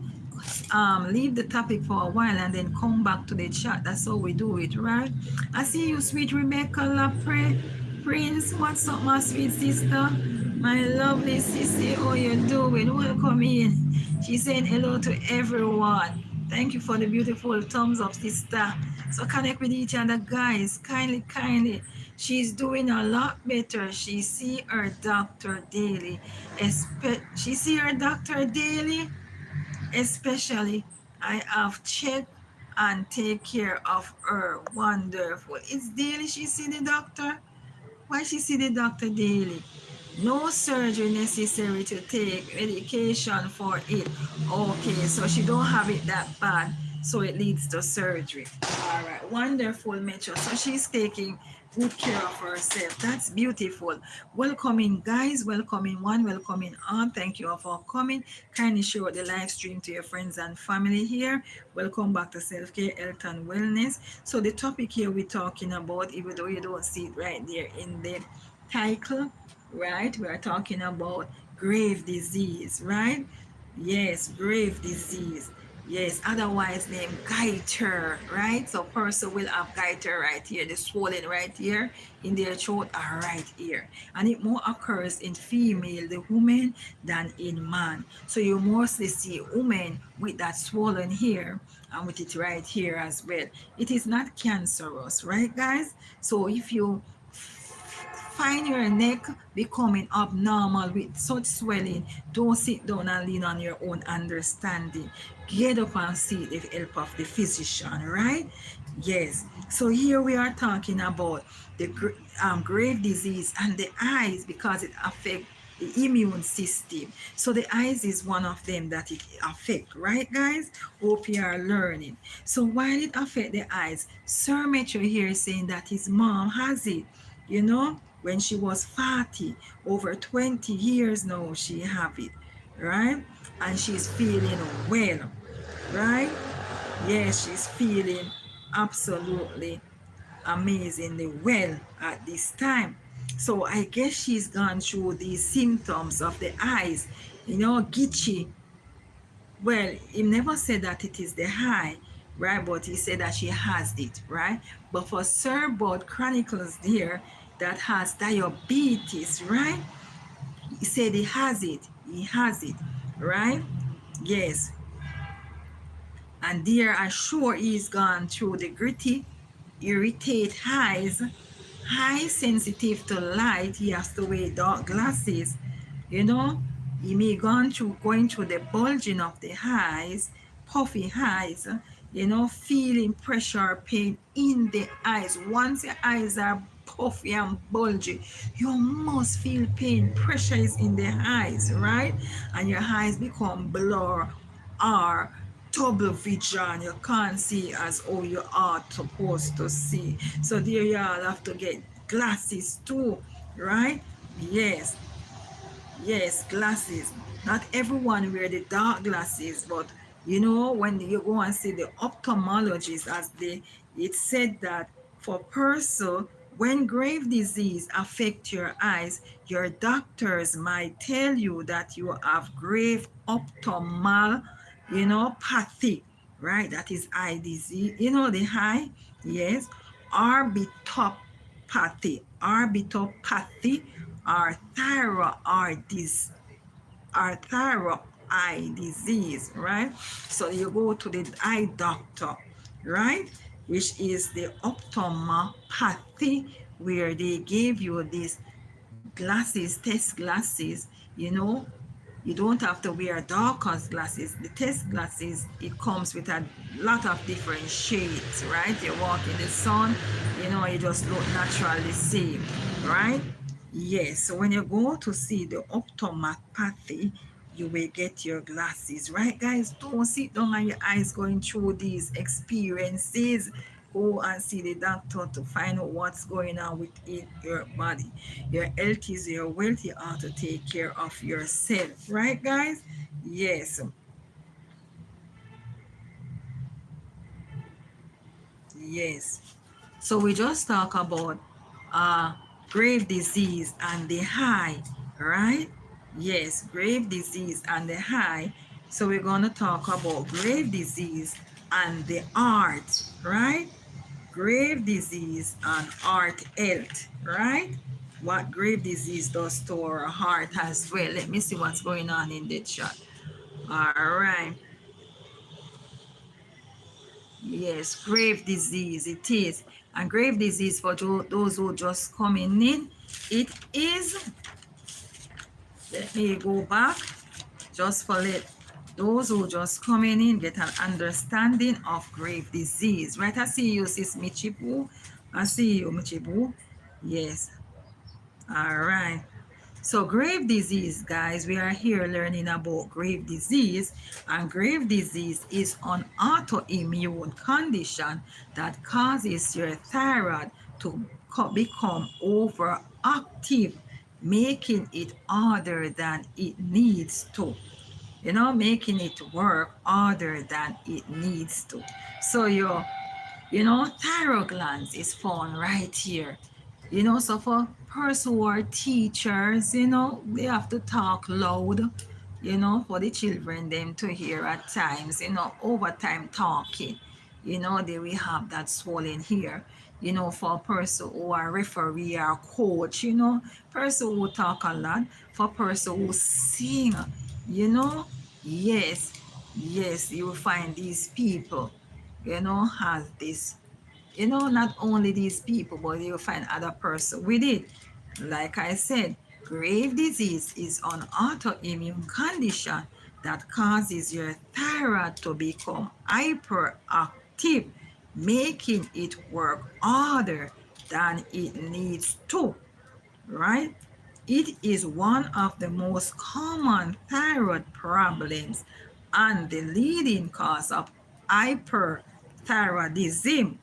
leave the topic for a while and then come back to the chat. That's how we do it, right? I see you, sweet Rebecca Lapre. Prince, what's up, my sweet sister? My lovely sissy, how you doing? Welcome in. She's saying hello to everyone. Thank you for the beautiful thumbs up, sister. So connect with each other, guys. Kindly, kindly. She's doing a lot better. She see her doctor daily. She see her doctor daily. Especially, I have checked and take care of her. Wonderful. It's daily she see the doctor. Why she see the doctor daily? No surgery necessary to take medication for it. Okay, so she don't have it that bad, so it leads to surgery. All right, wonderful, Metro. So she's taking good care of ourselves. That's beautiful. Welcoming guys, welcoming one, welcoming all. Thank you all for coming. Kindly share the live stream to your friends and family here. Welcome back to Self Care, Health and Wellness. So the topic here we're talking about, even though you don't see it right there in the title, right? We are talking about grave disease, right? Yes, grave disease. Yes, otherwise named goiter, right? So person will have goiter right here, the swelling right here in their throat or right here. And it more occurs in female, the woman, than in man. So you mostly see women with that swollen here and with it right here as well. It is not cancerous, right guys? So if you find your neck becoming abnormal with such swelling, don't sit down and lean on your own understanding. Get up and seek the help of the physician, right? Yes. So here we are talking about the grave disease and the eyes because it affects the immune system. So the eyes is one of them that it affect, right guys? Hope you are learning. So while it affect the eyes, Sir Metro here is saying that his mom has it, you know, when she was 40, over 20 years now she have it, right? And she's feeling well, right? Yes, she's feeling absolutely amazingly well at this time. So I guess she's gone through these symptoms of the eyes, you know, gitchy. Well, he never said that it is the eye, right? But he said that she has it, right? But for Sir Bud Chronicles there that has diabetes, right? He said he has it. He has it, right? Yes. And there I'm sure he's gone through the gritty, irritate eyes, high sensitive to light. He has to wear dark glasses, you know. He may gone through going through the bulging of the eyes, puffy eyes, you know, feeling pressure or pain in the eyes. Once your eyes are puffy and bulgy, you must feel pain. Pressure is in the eyes, right? And your eyes become blur or double vision. You can't see as how you are supposed to see. So there you all have to get glasses too, right? Yes. Yes, glasses. Not everyone wear the dark glasses, but you know, when you go and see the ophthalmologist, as they it said that for person when grave disease affect your eyes, your doctors might tell you that you have grave ophthalmal, you know, pathy, right? That is eye disease. You know the eye, yes, orbitopathy, or thyroid eye disease, right? So you go to the eye doctor, right? Which is the ophthalmopathy, where they gave you these glasses, test glasses, you know. You don't have to wear darker glasses. The test glasses, it comes with a lot of different shades, right? You walk in the sun, you know, you just look naturally same, right? Yes, so when you go to see the ophthalmopathy, you will get your glasses, right guys? Don't sit down on your eyes going through these experiences. Go and see the doctor to find out what's going on within your body. Your health is your wealth. You have to take care of yourself, right guys? Yes, yes. So we just talk about uh grave disease and the high, right? Yes, grave disease and the high. So we're gonna talk about grave disease and the heart, right? Grave disease and heart health, right? What grave disease does to our heart as well. Let me see what's going on in the chat. All right. Yes, grave disease it is. And grave disease, for those who just coming in, it is, let me go back, just for let those who just coming in get an understanding of grave disease. Right, I see you, sis Michibu. I see you, Michibu. Yes, all right. So grave disease, guys, we are here learning about grave disease, and grave disease is an autoimmune condition that causes your thyroid to become overactive, making it harder than it needs to. Making it work harder than it needs to. So thyroid glands is found right here. So for person who are teachers, they have to talk loud, for the children them to hear at times, over time talking, they will have that swollen here. For a person who are referee or coach, person who talk a lot, for person who sing, you know, yes, yes, you will find these people, has this, not only these people, but you'll find other person with it. Like I said, Graves' disease is an autoimmune condition that causes your thyroid to become hyperactive, making it work harder than it needs to, right? It is one of the most common thyroid problems and the leading cause of hyperthyroidism,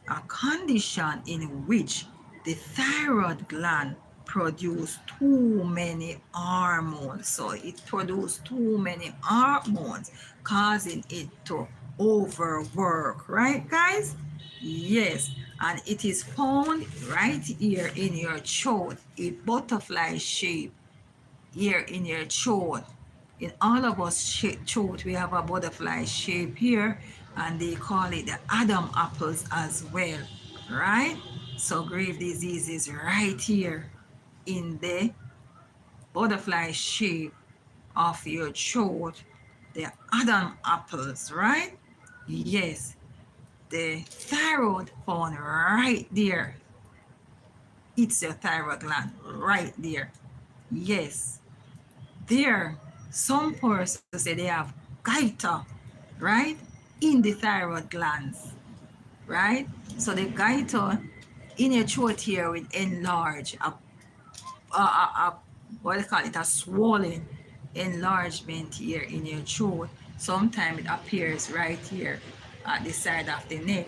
a condition in which the thyroid gland produces too many hormones. So it produces too many hormones, causing it to overwork, right, guys? Yes, and it is found right here in your throat, a butterfly shape here in your throat. In all of us throat, we have a butterfly shape here, and they call it the Adam apples as well, right? So Graves' disease is right here in the butterfly shape of your throat, the Adam apples, right? Yes, the thyroid found right there. It's your thyroid gland right there. Yes, there, some persons say they have goiter, right, in the thyroid glands, right? So the goiter in your throat here will enlarge, what do you call it, a swollen enlargement here in your throat. Sometimes it appears right here at the side of the neck,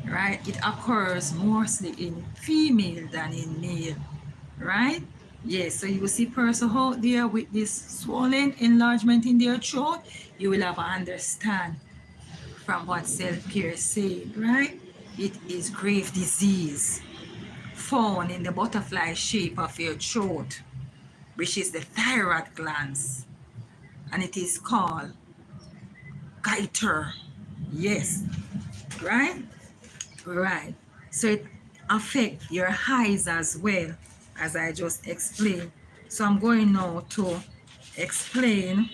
right? It occurs mostly in female than in male, right? Yes, so you will see person out there with this swollen enlargement in their throat, you will have understand from what self-care is saying, right? It is Graves' disease found in the butterfly shape of your throat, which is the thyroid glands, and it is called goiter. Yes, right? Right. So it affects your eyes as well, as I just explained. So I'm going now to explain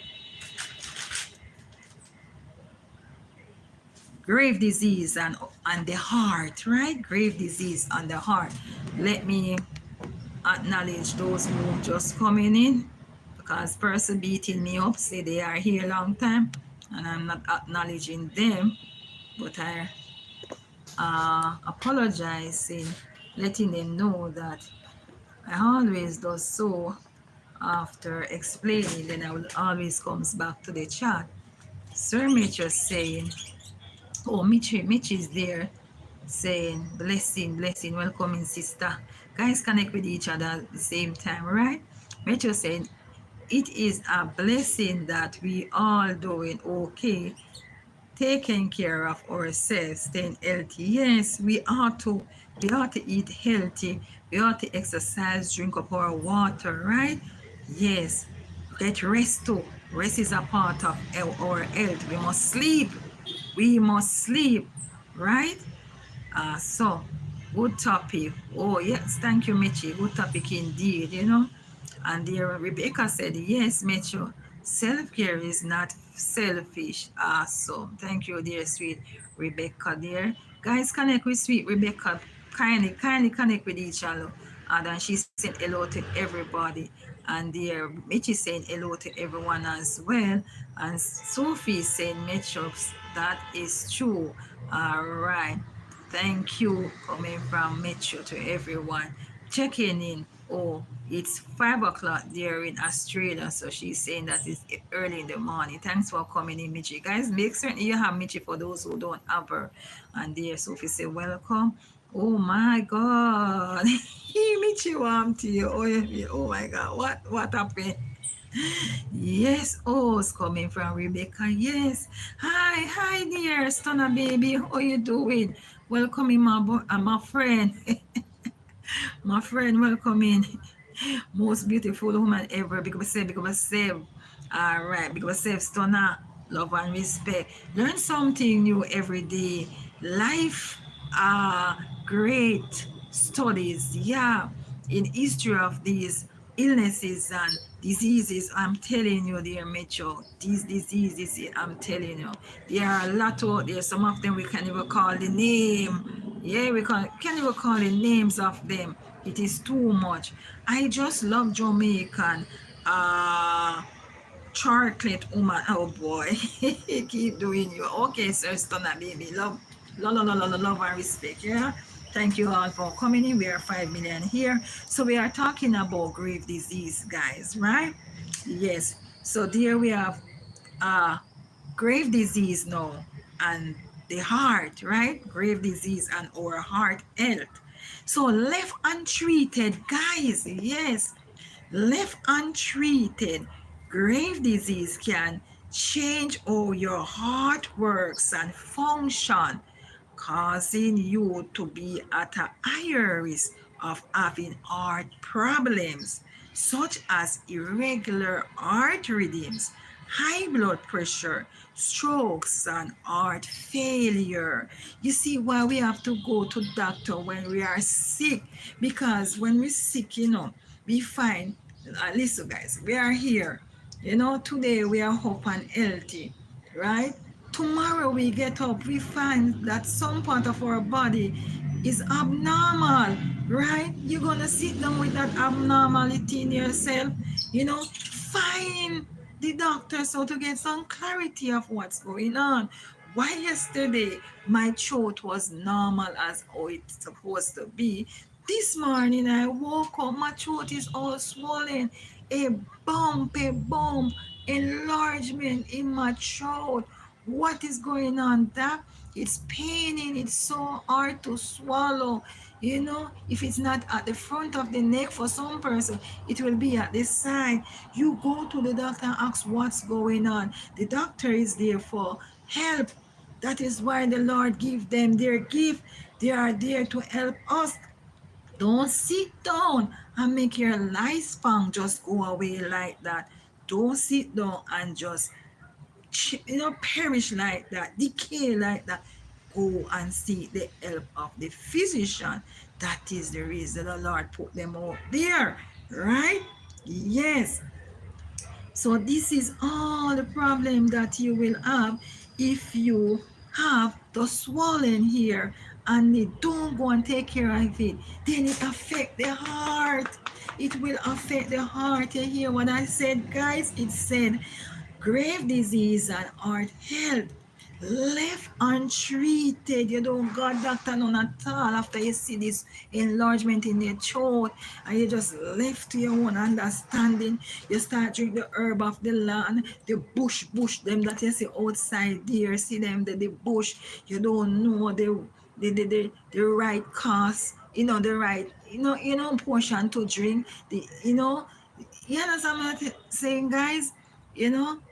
Graves' disease and the heart, right? Graves' disease and the heart. Let me acknowledge those who just coming in, because person beating me up say they are here a long time and I'm not acknowledging them, but I apologize in letting them know that I always do so after explaining, then I will always comes back to the chat. Sir Mitch is saying, oh, Mitch is there saying, blessing, blessing, welcoming sister. Guys connect with each other at the same time, right? Mitch is saying, it is a blessing that we all doing okay, taking care of ourselves, staying healthy. Yes, we ought to eat healthy, we ought to exercise, drink up our water, right? Yes, get rest too. Rest is a part of our health. We must sleep. We must sleep, right? So, good topic. Oh, yes, thank you, Michi. Good topic indeed. And dear Rebecca said, yes, Metro, self-care is not selfish. Awesome. Thank you, dear sweet Rebecca, dear. Guys, connect with sweet Rebecca. Kindly connect with each other. And then she sent hello to everybody. And dear Mitch is saying hello to everyone as well. And Sophie is saying, Metro, that is true. All right. Thank you coming from Metro to everyone. Checking in. Oh, it's 5 o'clock there in Australia. So she's saying that it's early in the morning. Thanks for coming in, Michi. Guys, make certain you have Michi for those who don't have her. And dear Sophie say welcome. Oh my God. He meet you auntie. Oh, oh my God. What happened? Yes, oh, it's coming from Rebecca. Yes. Hi dear, stunner baby. How you doing? Welcome in my friend. My friend, welcome in. Most beautiful woman ever. Because save. All right, because save stunner, love and respect. Learn something new every day. Life, great studies. Yeah, in history of these illnesses and diseases. I'm telling you, dear Mitchell, these diseases. I'm telling you, there are a lot out there. Some of them we can't even call the name. Yeah, we can't even call the names of them. It is too much. I just love Jamaican uh chocolate woman. Oh boy. Keep doing you. Okay, sir, stunner baby. Love and respect. Yeah. Thank you all for coming in. We are 5 million here. So we are talking about grave disease, guys, right? Yes. So there we have uh grave disease now and the heart, right? Grave disease and our heart health. So left untreated, guys, yes, left untreated, grave disease can change how your heart works and function, causing you to be at a higher risk of having heart problems such as irregular heart rhythms, high blood pressure, strokes, and heart failure. You see why we have to go to doctor when we are sick? Because when we're sick, we find, listen guys, we are here. Today we are hope and healthy, right? Tomorrow we get up, we find that some part of our body is abnormal, right? You're gonna sit down with that abnormality in yourself, find the doctor so to get some clarity of what's going on. Why yesterday my throat was normal as how it's supposed to be. This morning I woke up, my throat is all swollen, a bump, enlargement in my throat. What is going on, doc? It's paining, it's so hard to swallow. If it's not at the front of the neck for some person, it will be at the side. You go to the doctor and ask what's going on. The doctor is there for help. That is why the Lord give them their gift. They are there to help us. Don't sit down and make your lifespan just go away like that. Don't sit down and just perish like that, decay like that. Go and seek the help of the physician. That is the reason the Lord put them out there, right? Yes. So this is all the problem that you will have if you have the swollen here and they don't go and take care of it. Then it affect the heart. It will affect the heart. You hear what I said, guys? It said grave disease and heart health left untreated. You don't got doctor none at all after you see this enlargement in your throat and you just left to your own understanding. You start drink the herb of the land, the bush them that you see outside there. See them, the bush. You don't know the right cause, the right, portion to drink. You understand what I'm saying, guys?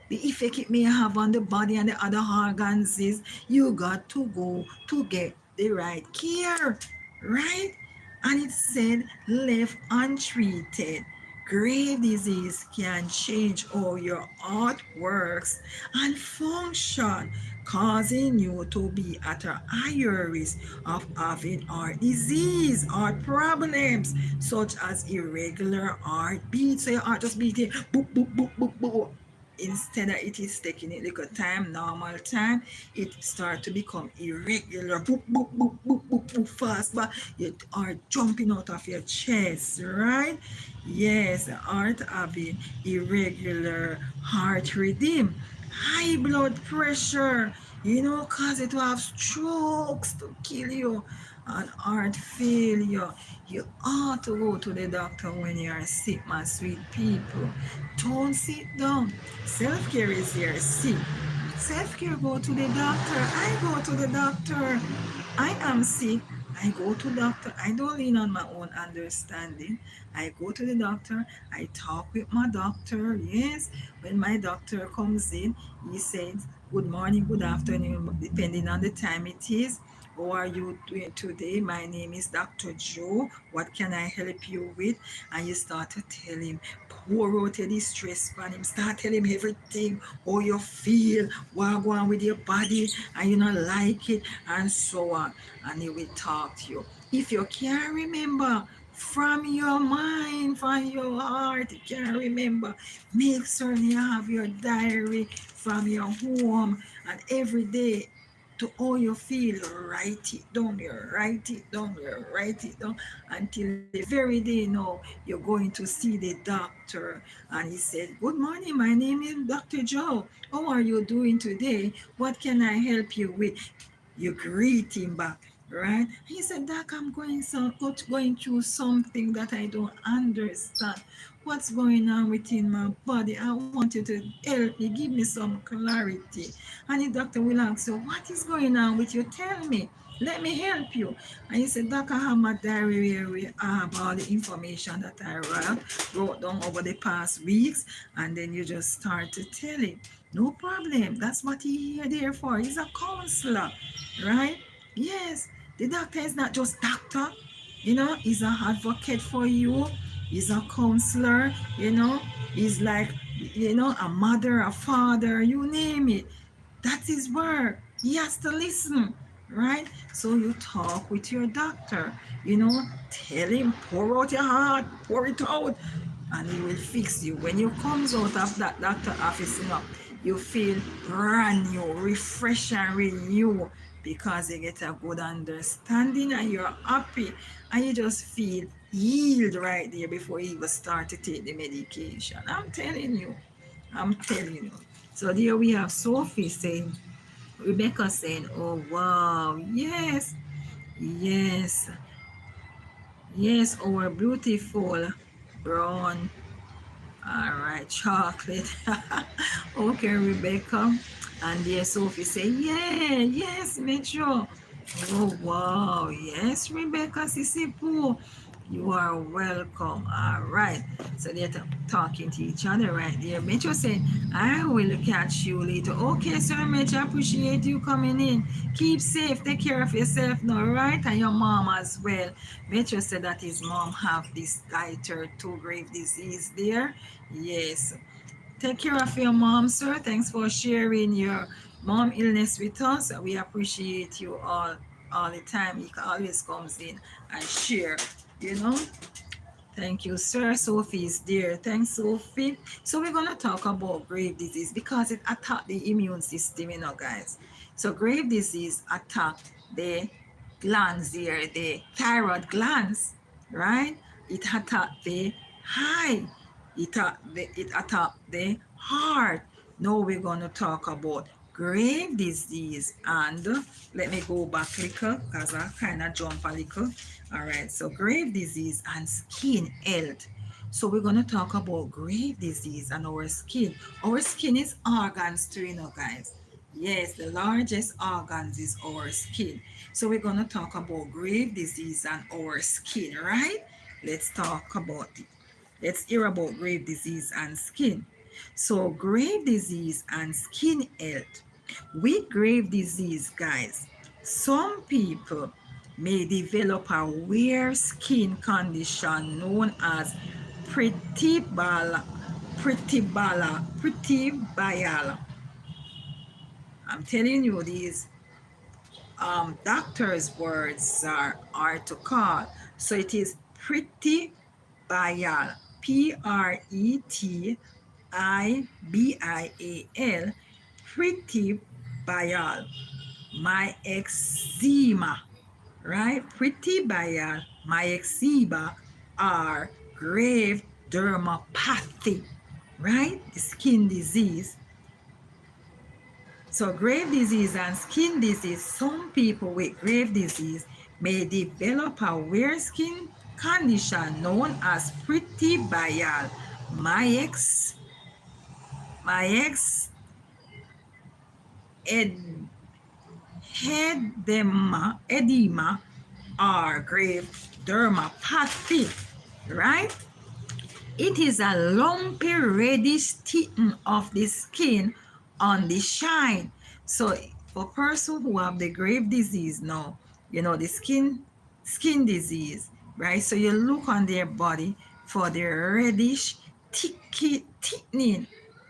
The effect it may have on the body and the other organs is you got to go to get the right care, right? And it said left untreated, grave disease can change how your heart works and function, causing you to be at a higher risk of having heart disease, heart problems, such as irregular heartbeat. So your heart just beating boop, boop, boop, boop, boop. Instead of it is taking a little time, normal time, it start to become irregular, boop, boop, boop, boop, boop, boop, fast, but you are jumping out of your chest, right? Yes, the heart having irregular heart rhythm, high blood pressure, cause it to have strokes to kill you and heart failure. You ought to go to the doctor when you are sick, my sweet people. Don't sit down. Self-care is here. See, self-care, go to the doctor. I go to the doctor. I am sick. I go to doctor. I don't lean on my own understanding. I go to the doctor. I talk with my doctor. Yes, when my doctor comes in, he says, "Good morning, good afternoon, depending on the time it is. How are you doing today? My name is Dr. Joe. What can I help you with?" And you start to tell him, pour out your distress on him. Start telling him everything, how you feel, what go on with your body, and you not like it, and so on. And he will talk to you. If you can't remember from your mind, from your heart, you can't remember, make certain you have your diary from your home, and every day to how you feel, write it down, you write it down, you write it down until the very day now you're going to see the doctor. And he said, "Good morning, my name is Dr. Joe. How are you doing today? What can I help you with?" You greet him back, right? He said, "Doc, I'm going through something that I don't understand. What's going on within my body? I want you to help me, give me some clarity." And the doctor will ask you, "What is going on with you? Tell me. Let me help you." And you said, "Doc, I have my diary where we have all the information that I wrote down over the past weeks." And then you just start to tell it. No problem. That's what he there for. He's a counselor, right? Yes. The doctor is not just doctor. He's an advocate for you. He's a counselor. He's like, a mother, a father, you name it. That's his work. He has to listen, right? So you talk with your doctor, tell him, pour out your heart, pour it out, and he will fix you. When you comes out of that doctor office, you feel brand new, refresh and renew because you get a good understanding and you're happy and you just feel healed right there before you even start to take the medication. I'm telling you. I'm telling you. So there we have Sophie saying, Rebecca saying, "Oh wow, yes, yes, yes, our beautiful brown, all right, chocolate." Okay, Rebecca. And there Sophie say, "Yeah, yes, Metro." Oh wow, yes, Rebecca Sissy Pooh. You are welcome. All right. So they're talking to each other right there. Metro saying, "I will catch you later." Okay, sir, Metro, appreciate you coming in. Keep safe. Take care of yourself now, right? And your mom as well. Metro said that his mom have this goiter 2 grave disease there. Yes. Take care of your mom, sir. Thanks for sharing your mom illness with us. We appreciate you all the time. He always comes in and share, you know. Thank you, sir. Sophie is there. Thanks, Sophie. So we're gonna talk about grave disease because it attack the immune system, guys. So grave disease attack the glands here, the thyroid glands, right? It attack the eye. It attack the heart. Now we're gonna talk about grave disease and let me go back a little because I kind of jump a little. All right, so grave disease and skin health. So we're going to talk about grave disease and our skin. Our skin is organs too, guys. Yes, the largest organs is our skin. So we're going to talk about grave disease and our skin, right? Let's talk about it. Let's hear about grave disease and skin. So grave disease and skin health. With grave disease, guys, some people may develop a rare skin condition known as pretibala, pretibala. I'm telling you, these doctors' words are hard to call. So it is pretty bial, Pretibial, pretty bial, my eczema, right? Pretty bial, my eczema are grave dermopathy, right? The skin disease. So grave disease and skin disease, some people with grave disease may develop a rare skin condition known as pretty bial, my ex ed, edema or grave dermopathy, right? It is a lumpy reddish tint of the skin on the shine. So for person who have the grave disease now, the skin disease, right? So you look on their body for the reddish thickening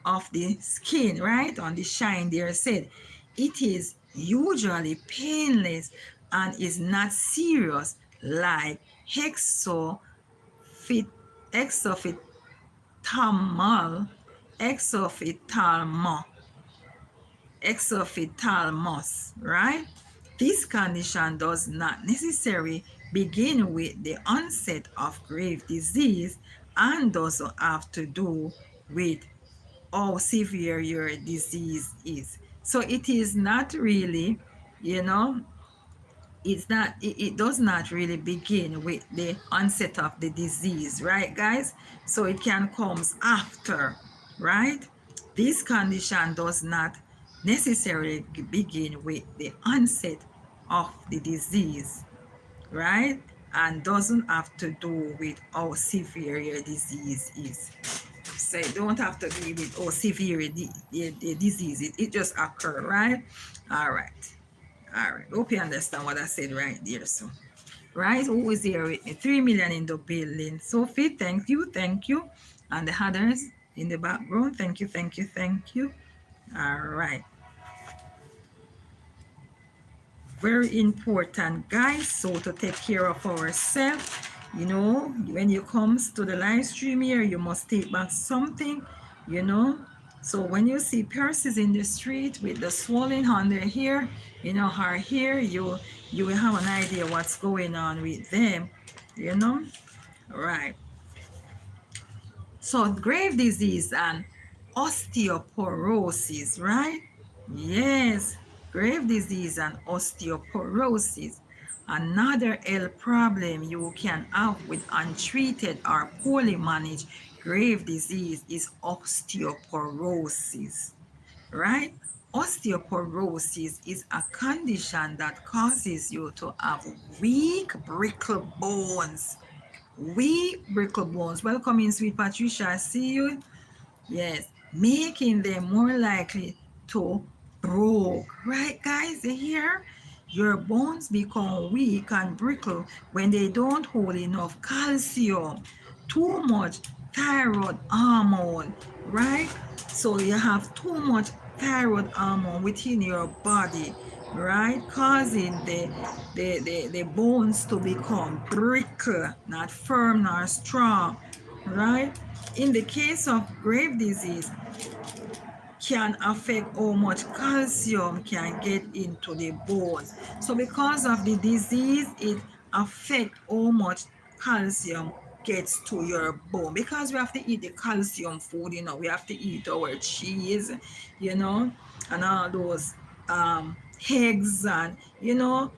of the skin, right? On the shine there said. It is usually painless and is not serious like hexophyt exophthalmal, exophthalmo, exophthalmos, right? This condition does not necessarily begin with the onset of grave disease and doesn't have to do with how severe your disease is. So it is not really, you know, it does not really begin with the onset of the disease, right, guys? So it can comes after, right? This condition does not necessarily begin with the onset of the disease, right? And doesn't have to do with how severe your disease is. So it don't have to be with how severe the disease is. It just occur, right? All right. All right. Hope you understand what I said right there. So, right? Who is here with me? 3 million in the building. Sophie, thank you. Thank you. And the others in the background. Thank you. Thank you. Thank you. All right. Very important, guys. So to take care of ourselves, when you comes to the live stream here, you must take back something, you know. So when you see persons in the street with the swelling on their hair, her hair, you will have an idea what's going on with them, you know. Right. So grave disease and osteoporosis, right? Yes, grave disease and osteoporosis. Another health problem you can have with untreated or poorly managed grave disease is osteoporosis, right? Osteoporosis is a condition that causes you to have weak, brittle bones. Weak, brittle bones. Welcome in, sweet Patricia. I see you. Yes, making them more likely to broke. Right, guys? You hear? Your bones become weak and brittle when they don't hold enough calcium, too much thyroid hormone, right? So you have too much thyroid hormone within your body, right? Causing the bones to become brittle, not firm nor strong, right? In the case of grave disease, can affect how much calcium can get into the bones. So because of the disease, it affects how much calcium gets to your bone, because we have to eat the calcium food, we have to eat our cheese, and all those eggs, and you know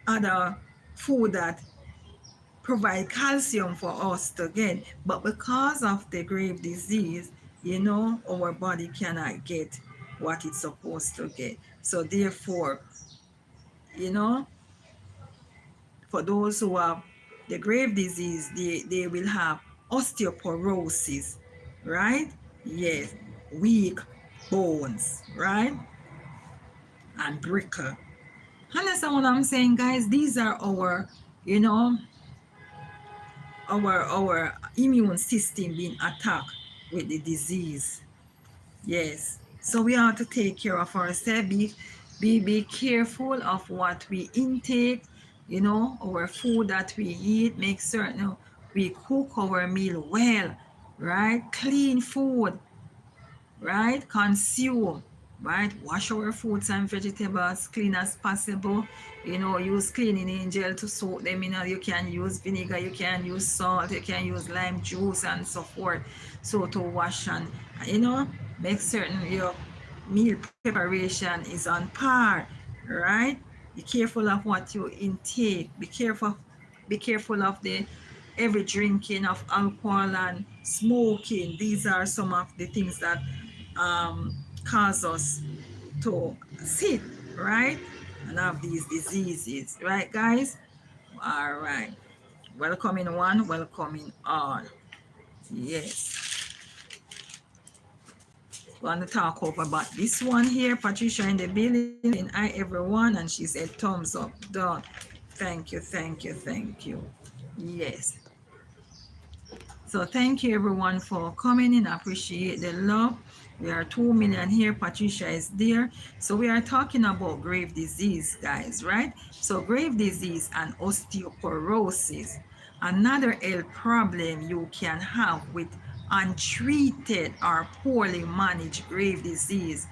other food that provide calcium for us to get. But because of the grave disease, our body cannot get what it's supposed to get. So therefore, you know, for those who have the grave disease, they will have osteoporosis, right? Yes, weak bones, right? And brittle. Understand what I'm saying, guys? These are you know, our immune system being attacked with the disease. Yes. So we have to take care of ourselves. Be careful of what we intake, our food that we eat. Make certain we cook our meal well, right? Clean food, right? Consume, right? Wash our fruits and vegetables clean as possible. Use cleaning angel to soak them. You can use vinegar, you can use salt, you can use lime juice and so forth. So to wash and, make certain your meal preparation is on par, right? Be careful of what you intake. Be careful of the every drinking of alcohol and smoking. These are some of the things that cause us to sit, right? and have these diseases, right, guys? All right. Welcoming one, welcoming all. Yes. Want to talk over about this one here. Patricia in the building saying hi everyone, and she said thumbs up. Done. Thank you, thank you, thank you. Yes. So thank you everyone for coming in. I appreciate the love. We are 2 million here. Patricia is there. So we are talking about grave disease, guys, right? So grave disease and osteoporosis. Another health problem you can have with untreated or poorly managed grave disease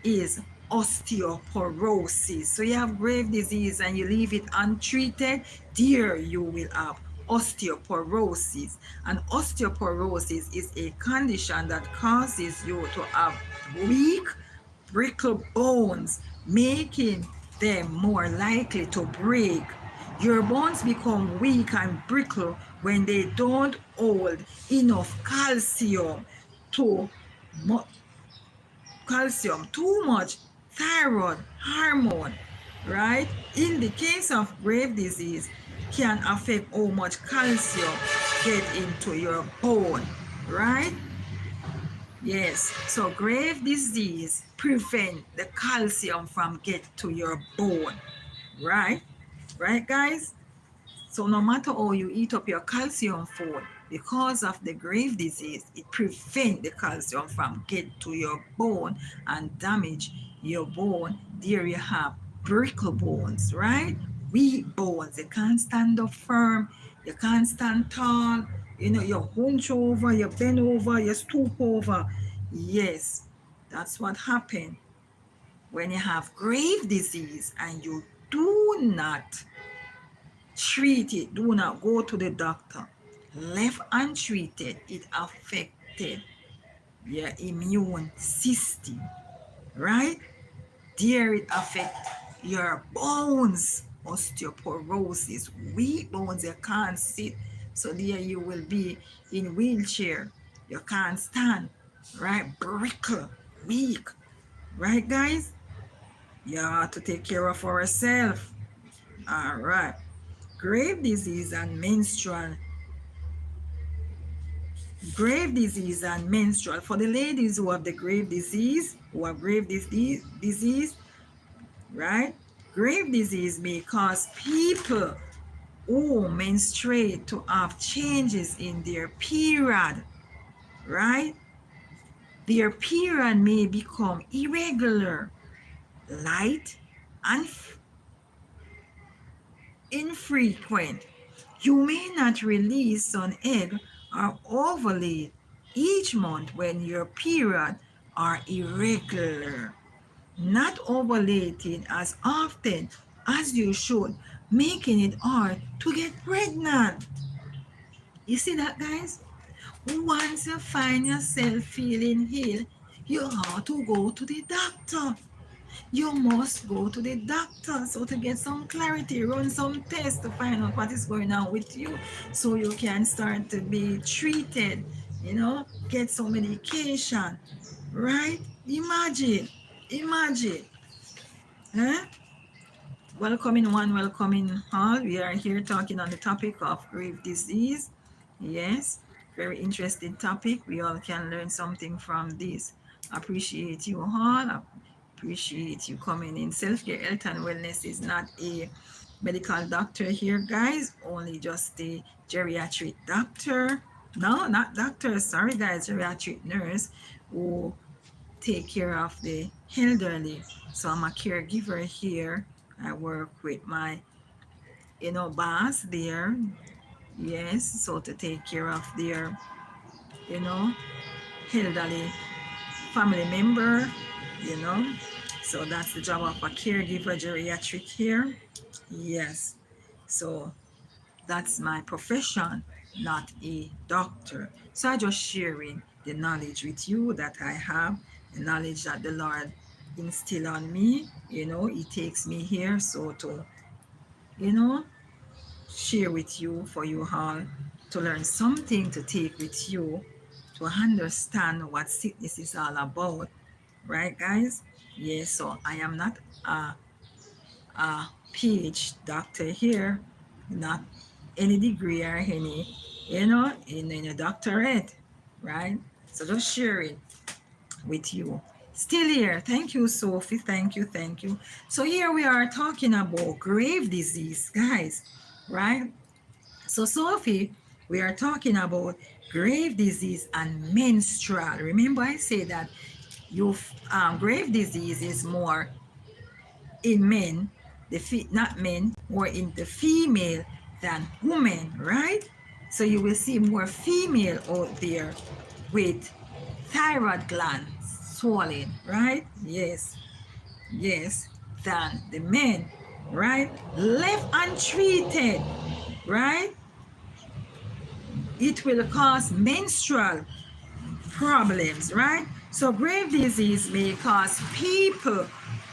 is osteoporosis. So you have grave disease and you leave it untreated, there you will have osteoporosis. And osteoporosis is a condition that causes you to have weak, brittle bones, making them more likely to break. Your bones become weak and brittle when they don't hold enough to calcium, too much thyroid hormone, right? In the case of grave disease, can affect how much calcium get into your bone, right? Yes, so grave disease prevent the calcium from get to your bone, right? Right, guys? So no matter how you eat up your calcium food, because of the grave disease, it prevents the calcium from get to your bone and damage your bone. There you have brittle bones, right? Weak bones. You can't stand up firm. You can't stand tall. You know, you hunch over, you bend over, you stoop over. Yes, that's what happened when you have grave disease and you do not treat it. Do not go to the doctor. Left untreated, it affected your immune system, right? There it affect your bones, osteoporosis, weak bones, you can't sit. So there you will be in wheelchair. You can't stand, right? Brittle, weak, right, guys? You have to take care of ourselves. All right. Grave disease and menstrual. For the ladies who have the grave disease, right? Grave disease may cause people who menstruate to have changes in their period, right? Their period may become irregular, light, and infrequent. You may not release an egg or ovulate each month when your period are irregular. Not ovulating as often as you should, making it hard to get pregnant. You see that, guys? Once you find yourself feeling ill, you have to go to the doctor. You must go to the doctor so to get some clarity, run some tests to find out what is going on with you so you can start to be treated, get some medication, right? Imagine, huh? Welcoming one, welcoming all. We are here talking on the topic of grave disease. Yes, very interesting topic. We all can learn something from this. Appreciate you all. Appreciate you coming in. Self-care, health, and wellness is not a medical doctor here, guys. Only just a geriatric doctor. No, not doctor. Sorry, guys. Geriatric nurse who take care of the elderly. So I'm a caregiver here. I work with my, boss there. Yes, so to take care of their, you know, elderly family member, you know. So that's the job of a caregiver geriatric here. Yes. So that's my profession, not a doctor. So I just sharing the knowledge with you that I have, the knowledge that the Lord instill on me. He takes me here so to, you know, share with you for you all to learn something to take with you to understand what sickness is all about. Right, guys? Yes, so I am not a a PhD doctor here, not any degree or any, in a doctorate, right? So just share it with you. Still here. Thank you, Sophie. Thank you. Thank you. So here we are talking about grave disease, guys, right? So, Sophie, we are talking about grave disease and menstrual. Remember, I say that you grave disease is more in men, not men, more in the female than women, right? So you will see more female out there with thyroid glands swollen, right? Yes, yes, than the men, right? Left untreated, right? It will cause menstrual problems, right? So grave disease may cause people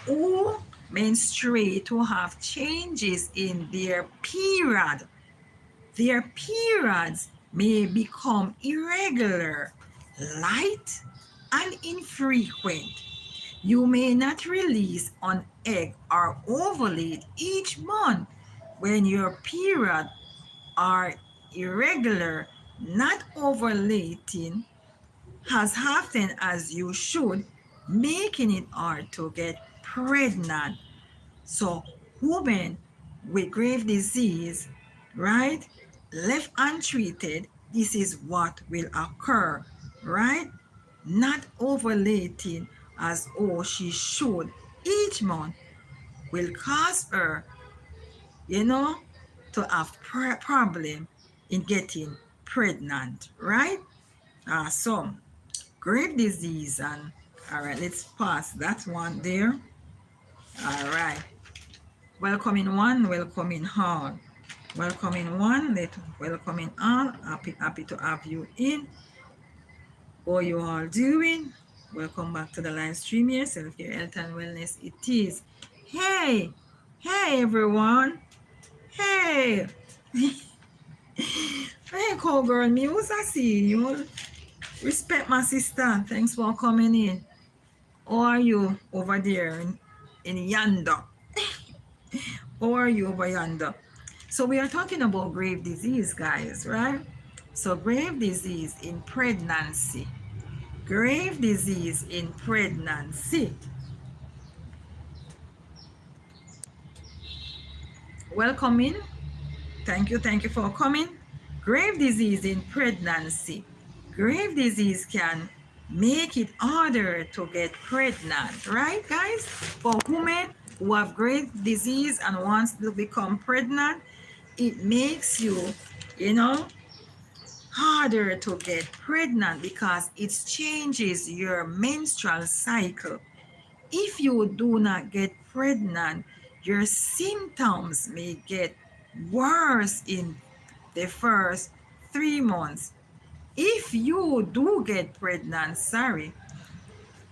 who menstruate to have changes in their period. Their periods may become irregular, light, and infrequent. You may not release an egg or ovulate each month when your period are irregular, not ovulating as often as you should, making it hard to get pregnant. So, women with grave disease, right, left untreated, this is what will occur, right? Not ovulating as oh she should each month will cause her, you know, to have problem in getting pregnant, right? So grave disease and all right, let's pass that one there. All right, welcoming one, welcoming all, welcoming one, welcoming all. Happy to have you in. How you all doing? Welcome back to the live stream here, self-care health and wellness it is. Hey, hey everyone. Hey, hey cowgirl muse, I see you. Respect my sister. Thanks for coming in. How are you over there in yonder? How are you over yonder? So we are talking about grave disease, guys, right? So grave disease in pregnancy. Grave disease in pregnancy. Welcome in. Thank you for coming. Grave disease in pregnancy. Grave disease can make it harder to get pregnant, right, guys? For women who have grave disease and wants to become pregnant, it makes you, you know, harder to get pregnant because it changes your menstrual cycle. If you do not get pregnant, your symptoms may get worse in the first 3 months. If you do get pregnant, sorry,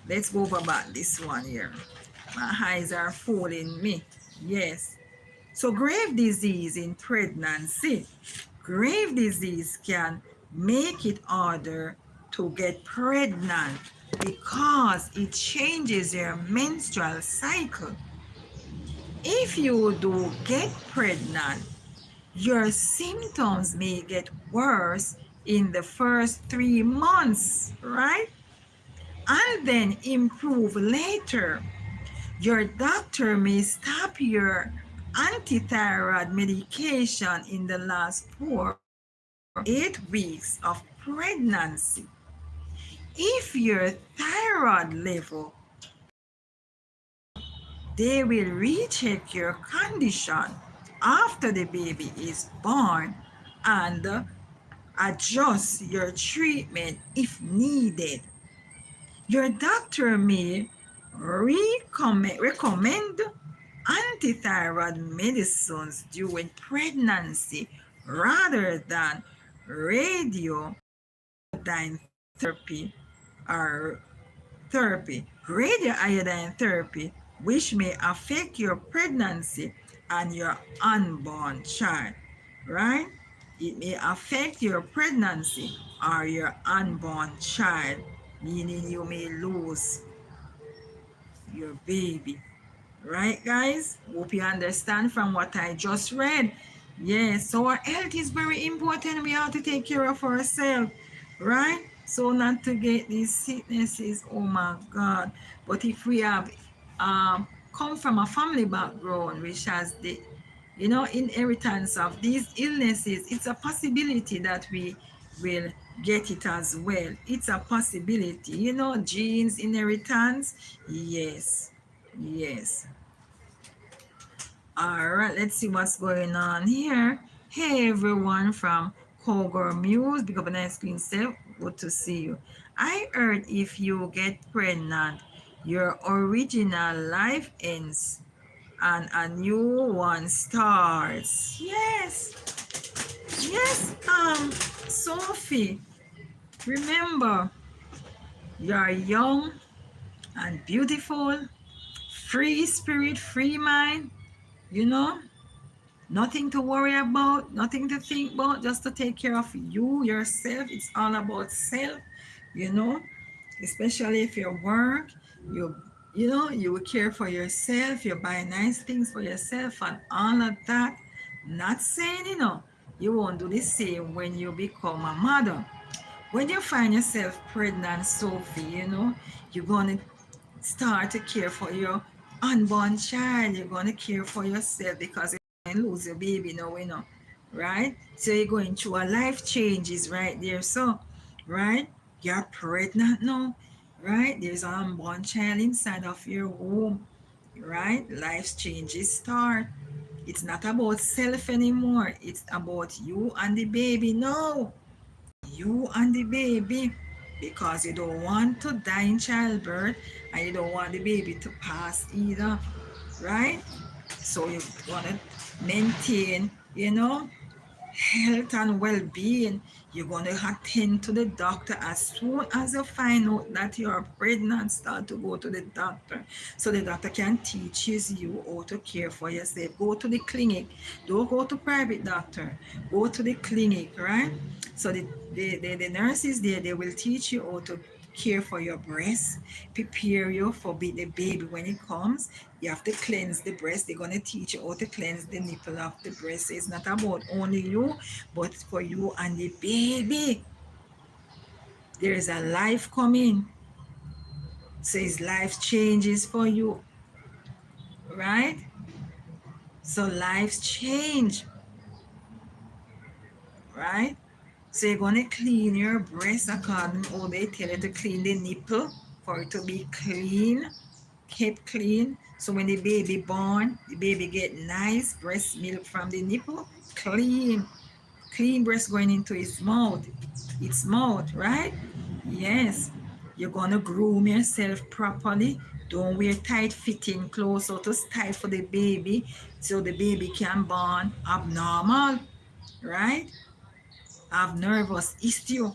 let's go over back this one here. My eyes are fooling me. Yes. So grave disease in pregnancy. Grave disease can make it harder to get pregnant because it changes your menstrual cycle. If you do get pregnant, your symptoms may get worse in the first 3 months, right? And then improve later. Your doctor may stop your antithyroid medication in the last 4 or 8 weeks of pregnancy. If your thyroid level they will recheck your condition after the baby is born and adjust your treatment if needed. Your doctor may recommend antithyroid medicines during pregnancy rather than radiodiene therapy or radioiodine therapy, which may affect your pregnancy and your unborn child, right? It may affect your pregnancy or your unborn child, meaning you may lose your baby, Right, guys? Hope you understand from what I just read. Yes, so our health is very important. We have to take care of ourselves, right? So not to get these sicknesses. Oh my God! But if we have come from a family background which has the inheritance of these illnesses, it's a possibility that we will get it as well. It's a possibility, genes, inheritance. Yes, yes. All right, let's see what's going on here. Hey everyone from Cougar Muse, big up a nice clean step. Good to see you. I heard if you get pregnant, your original life ends and a new one starts. Yes, yes, Sophie, remember, you're young and beautiful, free spirit, free mind, you know, nothing to worry about, nothing to think about, just to take care of you, yourself. It's all about self, you know, especially if you work, you you will care for yourself, you buy nice things for yourself and all of that. Not saying, you won't do the same when you become a mother. When you find yourself pregnant, Sophie, you're going to start to care for your unborn child. You're going to care for yourself because you're going to lose your baby now, right? So you're going through a life changes right there. So, right? You're pregnant now, right? There's an unborn child inside of your womb, right? Life changes start. It's not about self anymore. It's about you and the baby. No, you and the baby, because you don't want to die in childbirth and you don't want the baby to pass either, right? So you want to maintain, health and well-being. You're going to attend to the doctor as soon as you find out that you're pregnant. Start to go to the doctor so the doctor can teach you how to care for yourself. Go to the clinic. Don't go to private doctor. Go to the clinic, right? So the nurses there, they will teach you how to care for your breast, prepare you for the baby when it comes. You have to cleanse the breast. They're going to teach you how to cleanse the nipple of the breast. So it's not about only you, but for you and the baby. There is a life coming. So it's life changes for you, right? So lives change, right? So you're going to clean your breast according to how they tell you to clean the nipple for it to be clean, kept clean. So when the baby born, the baby get nice breast milk from the nipple, clean, clean breast going into its mouth, right? Yes. You're gonna groom yourself properly. Don't wear tight fitting clothes or to stifle the baby so the baby can born abnormal, right? Have nervous issue.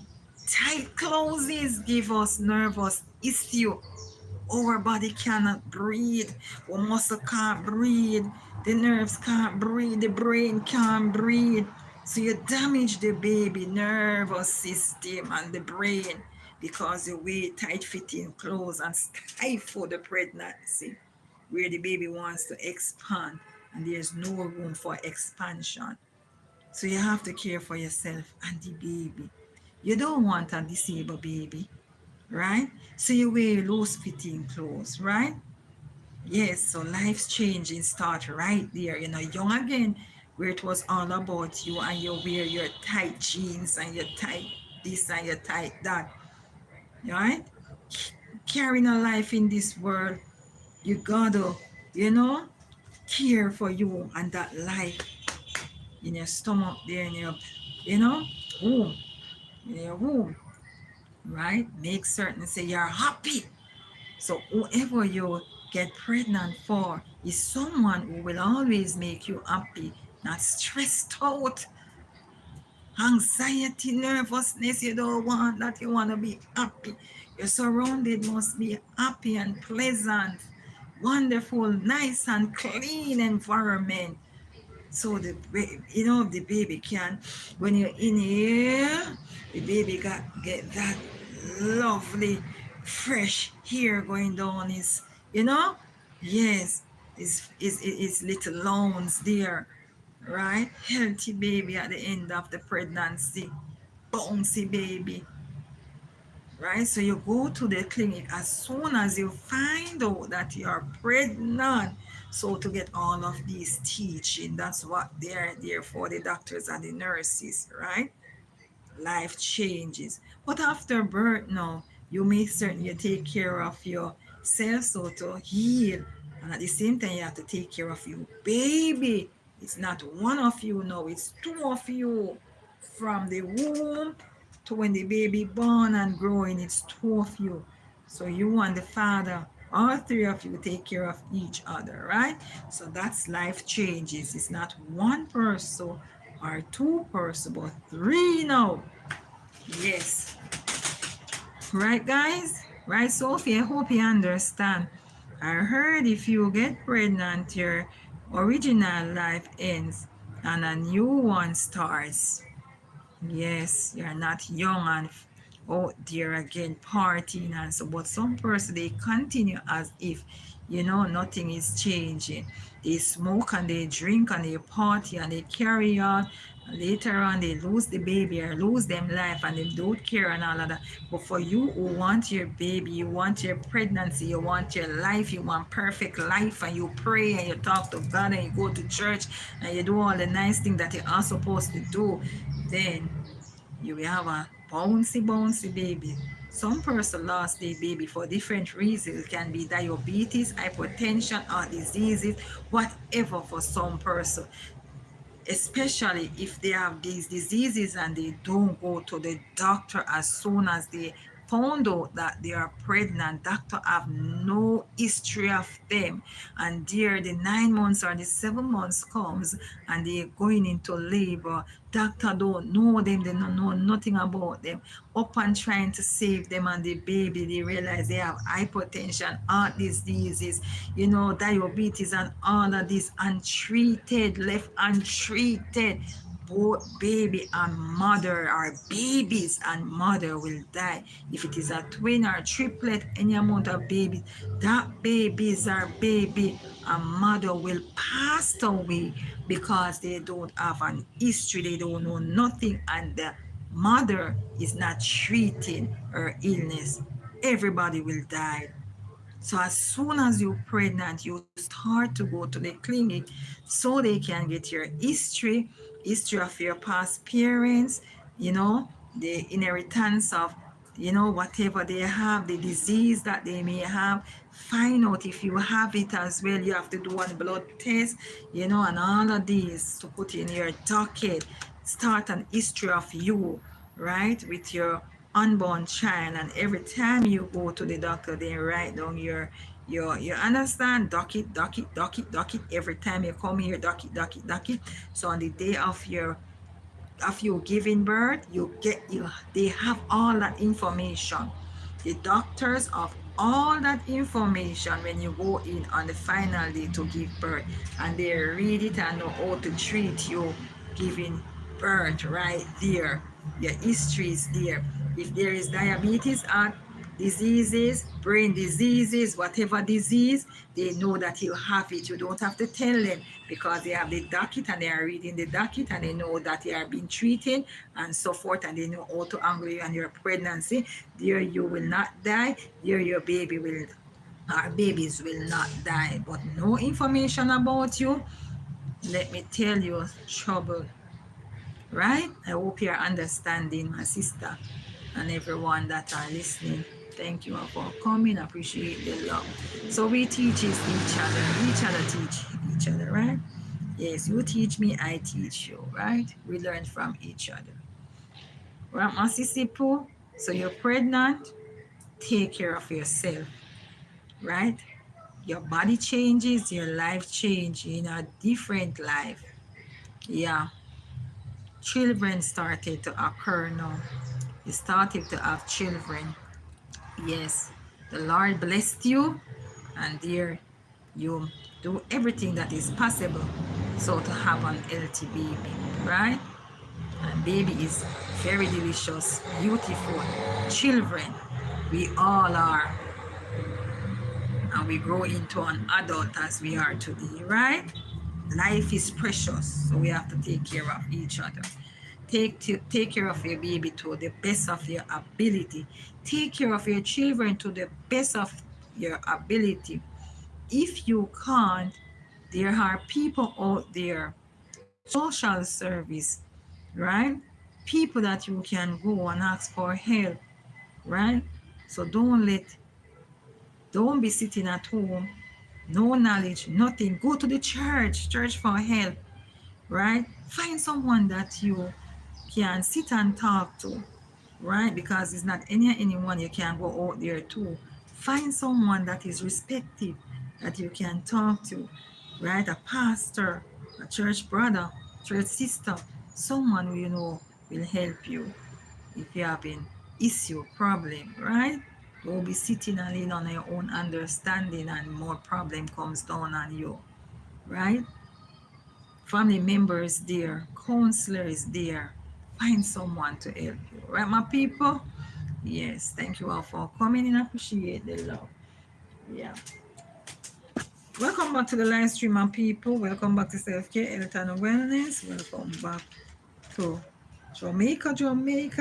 Tight clothes give us nervous issue. Our body cannot breathe. Our muscle can't breathe. The nerves can't breathe. The brain can't breathe. So you damage the baby nervous system and the brain because you wear tight-fitting clothes and stifle the pregnancy where the baby wants to expand and there's no room for expansion. So you have to care for yourself and the baby. You don't want a disabled baby, right? So you wear loose fitting clothes, right? Yes, so life's changing start right there. Young again, where it was all about you and you wear your tight jeans and your tight this and your tight that, right? Carrying a life in this world, you gotta, you know, care for you and that life in your stomach there in your, you know, womb, in your womb, right? Make certain say you're happy. So whoever you get pregnant for is someone who will always make you happy, not stressed out. Anxiety, nervousness, you don't want that. You want to be happy. Your surrounded must be happy and pleasant, wonderful, nice and clean environment. So the baby can, when you're in here, the baby get that lovely fresh hair going down his, yes, his little loans there, right? Healthy baby at the end of the pregnancy, bouncy baby, right? So you go to the clinic as soon as you find out that you are pregnant. So to get all of these teaching, that's what they're there for, the doctors and the nurses, right? Life changes. But after birth now, you make certain you take care of yourself so to heal. And at the same time, you have to take care of your baby. It's not one of you now, it's two of you. From the womb to when the baby born and growing, it's two of you. So you and the father, all three of you take care of each other, right? So that's life changes. It's not one person or two person, but three now. Yes. Right, guys? Right, Sophie? I hope you understand. I heard if you get pregnant, your original life ends and a new one starts. Yes, you're not young and out there again partying and so, but some person they continue as if nothing is changing. They smoke and they drink and they party and they carry on. And later on they lose the baby or lose them life and they don't care and all of that. But for you who want your baby, you want your pregnancy, you want your life, you want perfect life, and you pray and you talk to God and you go to church and you do all the nice things that you are supposed to do, then you will have a bouncy, bouncy baby. Some person lost their baby for different reasons. It can be diabetes, hypertension, or diseases, whatever for some person, especially if they have these diseases and they don't go to the doctor as soon as they found out that they are pregnant. Doctor have no history of them, and there the 9 months or the 7 months comes and they're going into labor. Doctor don't know them, they don't know nothing about them. Up and trying to save them and the baby, they realize they have hypertension, heart diseases, diabetes and all of this untreated, left untreated. Both baby and mother, or babies and mother, will die. If it is a twin or triplet, any amount of babies, that babies or baby and mother will pass away because they don't have an history, they don't know nothing, and the mother is not treating her illness. Everybody will die. So as soon as you're pregnant, you start to go to the clinic so they can get your history of your past parents, the inheritance of, whatever they have, the disease that they may have. Find out if you have it as well. You have to do one blood test, and all of these to put in your docket. Start an history of you, right, with your unborn child, and every time you go to the doctor they write down you understand, docket every time you come here, docket. So on the day of you giving birth, they have all that information. The doctors have all that information when you go in on the final day to give birth, and they read it and know how to treat you giving birth right there. Your history is there. If there is diabetes, heart diseases, brain diseases, whatever disease, they know that you have it. You don't have to tell them, because they have the docket and they are reading the docket and they know that they are being treated and so forth, and they know how to angle you and your pregnancy. There you will not die. There your baby will, our babies will not die. But no information about you, let me tell you, trouble. Right? I hope you're understanding, my sister, and everyone that are listening. Thank you for coming. Appreciate the love. So we teach each other teach each other, right? Yes, you teach me, I teach you, right? We learn from each other. Right, my sister Pooh? So you're pregnant, take care of yourself, right? Your body changes, your life changes in a different life. Yeah. Children started to occur now. You started to have children. Yes, the Lord blessed you, and there you do everything that is possible so to have an healthy baby, right? And baby is very delicious, beautiful. Children, we all are. and we grow into an adult as we are today, right? Life is precious, so we have to take care of each other. Take care of your baby to the best of your ability. Take care of your children to the best of your ability. If you can't, there are people out there, social service, right? People that you can go and ask for help, right? So don't be sitting at home, no knowledge, nothing. Go to the church for help, right? Find someone that you can sit and talk to, right? Because it's not anyone you can go out there to. Find someone that is respected that you can talk to, right? A pastor, a church brother, church sister, someone who you know will help you if you have an issue, problem, right? Don't be sitting and lean on your own understanding and more problem comes down on you, right? Family members there, counselors there. Find someone to help you, right, my people? Yes, thank you all for coming in. Appreciate the love. Yeah. Welcome back to the live stream, my people. Welcome back to Self Care, Health and Wellness. Welcome back to Jamaica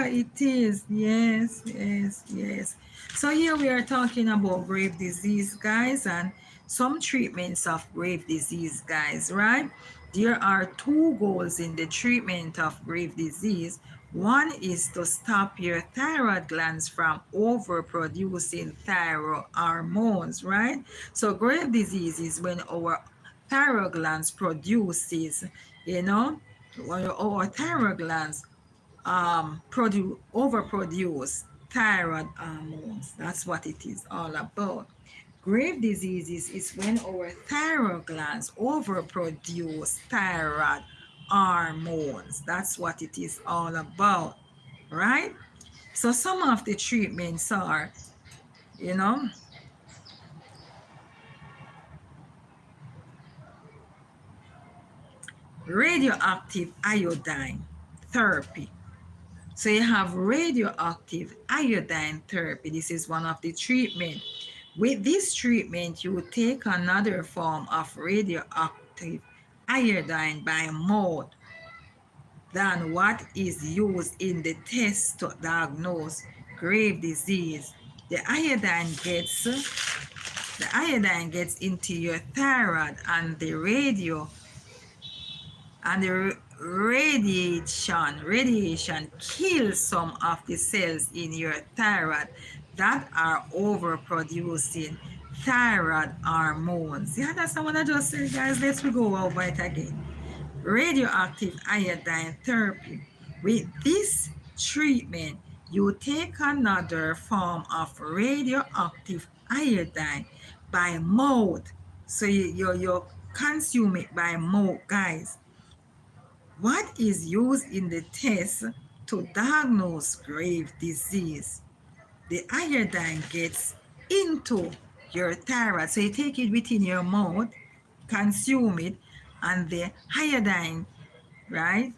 it is. Yes, yes, yes. So here we are talking about grave disease, guys, and some treatments of grave disease, guys, right? There are two goals in the treatment of grave disease. One is to stop your thyroid glands from overproducing thyroid hormones, right? So grave disease is when our thyroid glands produces, you know, when our thyroid glands overproduce thyroid hormones. That's what it is all about. Grave diseases is when our thyroid glands overproduce thyroid hormones. That's what it is all about, right? So some of the treatments are, you know, radioactive iodine therapy. So you have radioactive iodine therapy. This is one of the treatment. With this treatment, you take another form of radioactive iodine by mouth than what is used in the test to diagnose grave disease. The iodine gets into your thyroid, and the radiation kills some of the cells in your thyroid that are overproducing thyroid hormones. Yeah, that's what I just said, guys. Let's go over it again. Radioactive iodine therapy. With this treatment, you take another form of radioactive iodine by mouth. So you consume it by mouth, guys. What is used in the test to diagnose grave disease? The iodine gets into your thyroid. So you take it within your mouth, consume it, and the iodine, right?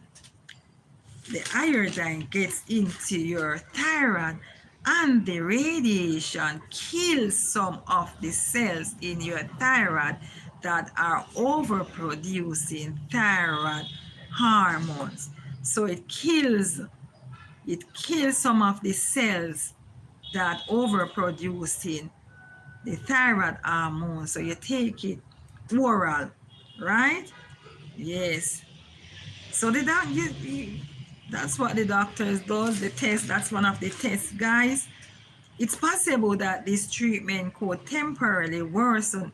The iodine gets into your thyroid, and the radiation kills some of the cells in your thyroid that are overproducing thyroid hormones. So it kills some of the cells that overproducing the thyroid hormone. So you take it oral, right? Yes. So that's what the doctors does. The test. That's one of the tests, guys. It's possible that this treatment could temporarily worsen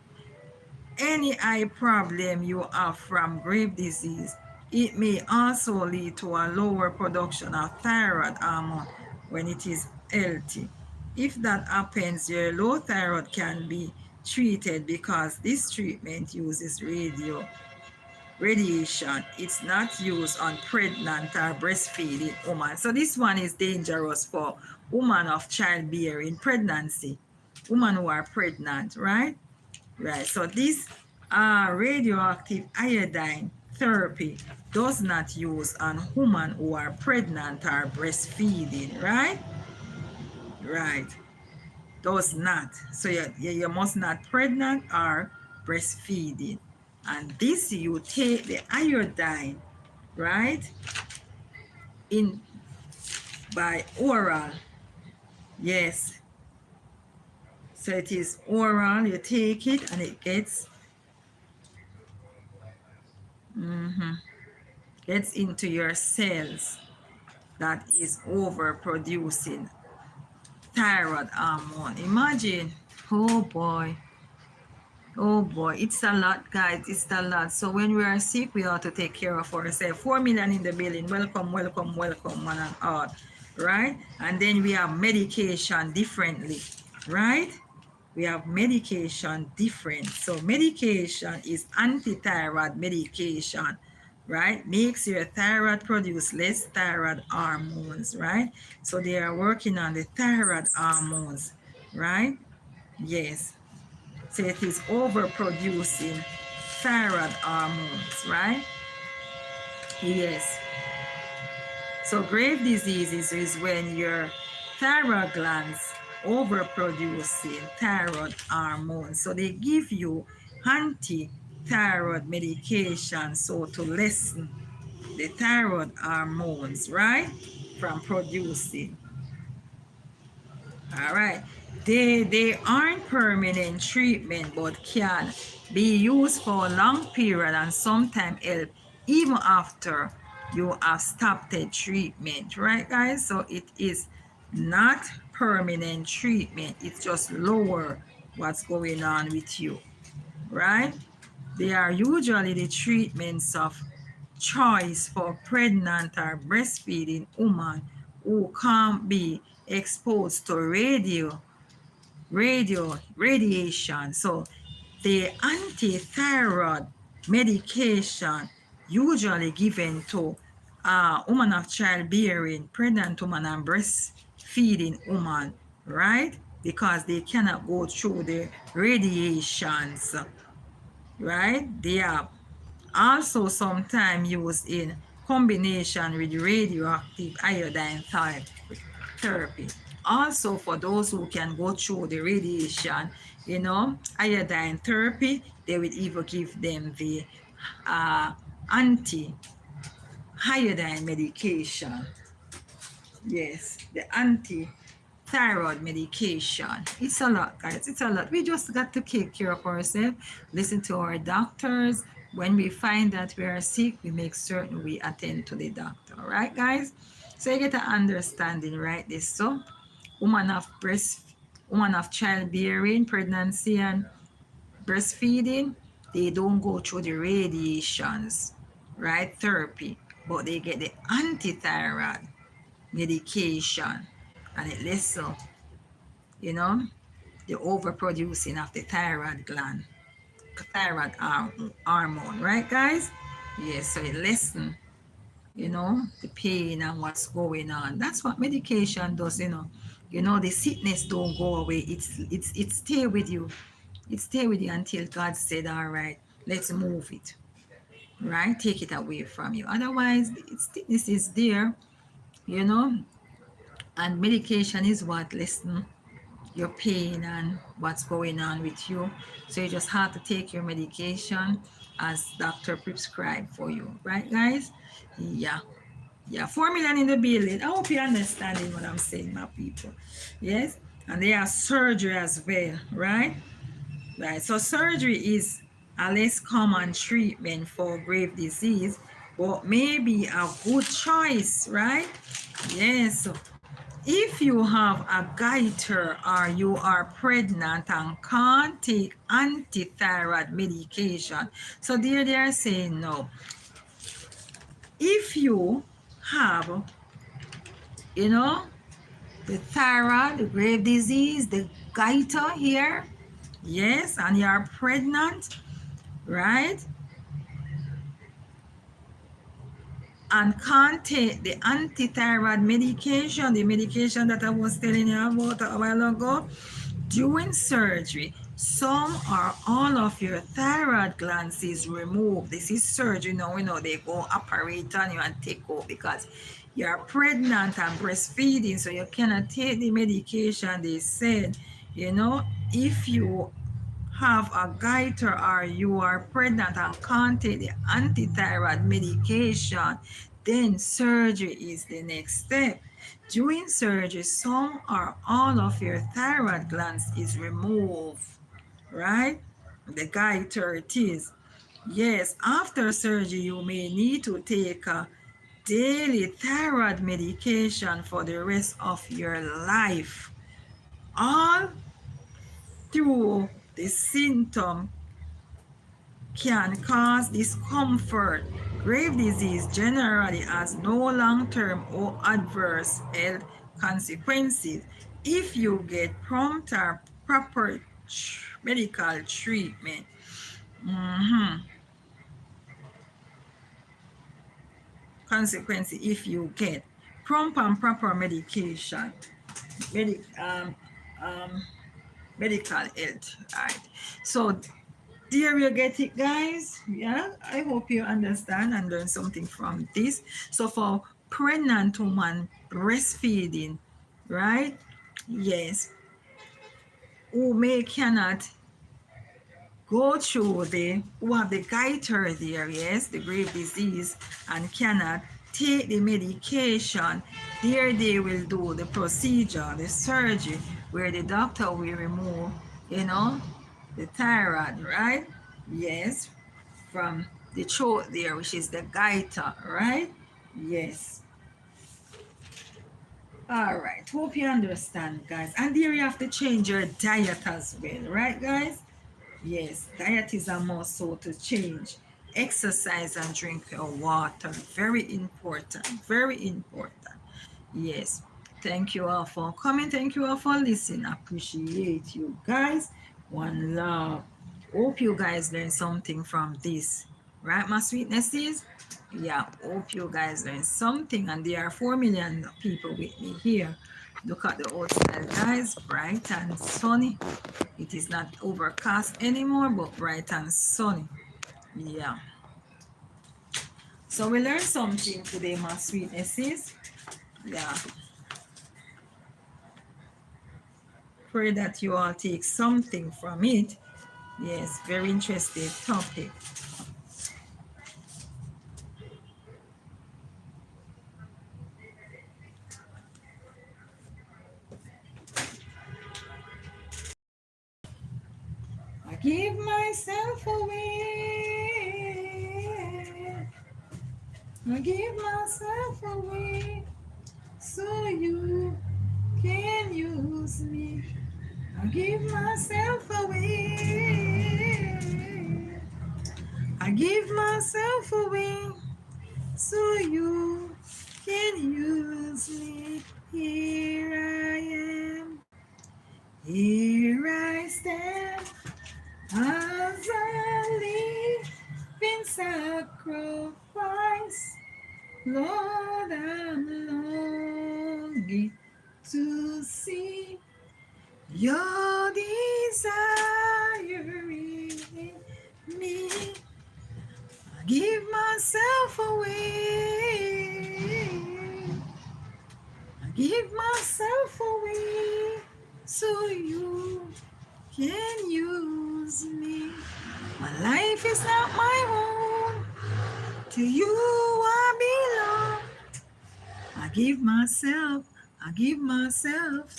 any eye problem you have from grave disease. It may also lead to a lower production of thyroid hormone when it is healthy. If that happens, your low thyroid can be treated because this treatment uses radiation. It's not used on pregnant or breastfeeding women. So this one is dangerous for women of childbearing pregnancy, women who are pregnant, right? Right. So this radioactive iodine therapy does not use on women who are pregnant or breastfeeding, right? Right. does not. So you must not pregnant or breastfeeding. And this you take the iodine, right, in by oral. Yes. So it is oral. You take it and it mhm, gets into your cells that is overproducing thyroid hormone. Imagine. Oh boy. Oh boy, it's a lot, guys. It's a lot. So when we are sick, we ought to take care of ourselves. 4 million in the building. Welcome, welcome, welcome, one and all. Right? And then we have medication differently. Right? We have medication different. So medication is anti-thyroid medication. Right? Makes your thyroid produce less thyroid hormones. Right? So they are working on the thyroid hormones. Right? Yes. So it is overproducing thyroid hormones, right? Yes. So Graves' disease is when your thyroid glands overproducing thyroid hormones. So they give you anti-thyroid medication so to lessen the thyroid hormones, right? From producing. All right. They aren't permanent treatment but can be used for a long period and sometimes help even after you have stopped the treatment. Right, guys? So it is not permanent treatment. It's just lower what's going on with you. Right? They are usually the treatments of choice for pregnant or breastfeeding women who can't be exposed to radiation. So the anti-thyroid medication usually given to woman of childbearing, pregnant woman and breastfeeding woman, right? Because they cannot go through the radiations, right? They are also sometimes used in combination with radioactive iodine therapy. Also, for those who can go through the radiation, iodine therapy, they will even give them the anti-iodine medication. Yes, the anti-thyroid medication. It's a lot, guys. It's a lot. We just got to take care of ourselves, listen to our doctors. When we find that we are sick, we make certain we attend to the doctor. All right, guys? So you get an understanding, right? This so woman of woman of childbearing, pregnancy, and breastfeeding, they don't go through the radiations, right? Therapy, but they get the anti-thyroid medication, and it lessens, you know, the overproducing of the thyroid gland, thyroid hormone, right, guys? Yes, so it lessens, the pain and what's going on. That's what medication does, the sickness don't go away. It stay with you. It stay with you until God said, all right, let's move it, right? Take it away from you. Otherwise, sickness is there, you know, and medication is what lessen your pain and what's going on with you. So you just have to take your medication as doctor prescribed for you, right, guys? Yeah. Yeah, 4 million in the building. I hope you're understanding what I'm saying, my people. Yes, and they have surgery as well, right? Right. So surgery is a less common treatment for Graves' disease, but maybe a good choice, right? Yes. So if you have a goiter or you are pregnant and can't take anti-thyroid medication, so there they are saying no. If you have, the thyroid, the Graves' disease, the goiter here, yes, and you are pregnant, right? And can't take the anti-thyroid medication, the medication that I was telling you about a while ago, during surgery, some or all of your thyroid glands is removed. This is surgery now, they go operate on you and take out because you're pregnant and breastfeeding, so you cannot take the medication they said, You know, if you have a goiter or you are pregnant and can't take the anti-thyroid medication, then surgery is the next step. During surgery, some or all of your thyroid glands is removed, right? The goiter it is. Yes, after surgery, you may need to take a daily thyroid medication for the rest of your life. All through the symptom can cause discomfort. Grave disease generally has no long-term or adverse health consequences if you get prompt or proper medical treatment. Mhm. Consequences if you get prompt and proper medication, medic, um, medical health. All right. So there you get it, guys. Yeah, I hope you understand and learn something from this. So for pregnant woman breastfeeding, right? Yes, who may cannot go through the who have the goiter there, yes, the grave disease, and cannot take the medication, there they will do the procedure, the surgery, where the doctor will remove, you know, the thyroid, right? Yes, from the throat there, which is the goiter, right? Yes. All right. Hope you understand, guys. And there you have to change your diet as well, right, guys? Yes, diet is a must, so to change. Exercise and drink your water. Very important. Very important. Yes. Thank you all for coming. Thank you all for listening. Appreciate you guys. One love. Hope you guys learned something from this. Right, my sweetnesses? Yeah, hope you guys learned something. And there are 4 million people with me here. Look at the outside, guys. Bright and sunny. It is not overcast anymore, but bright and sunny. Yeah. So we learned something today, my sweetnesses. Yeah. Pray that you all take something from it. Yes, very interesting topic. I give myself away. I give myself away so you can use me. I give myself away. I give myself away so you can use me. Here I am, here I stand, as a living sacrifice. Lord, I'm longing to see your desire in me. I give myself away. I give myself away so you can use me. My life is not my own. To you I belong. I give myself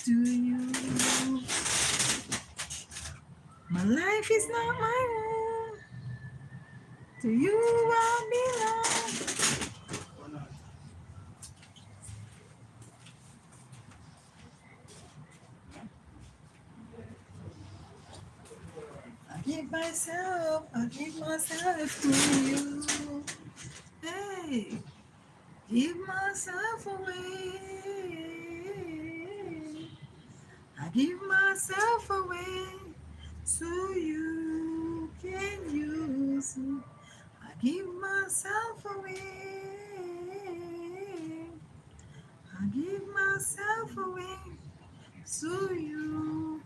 to you. My life is not my own. To you I belong. I give myself to you. Hey, give myself away. I give myself away so you can use me. I give myself away. I give myself away so you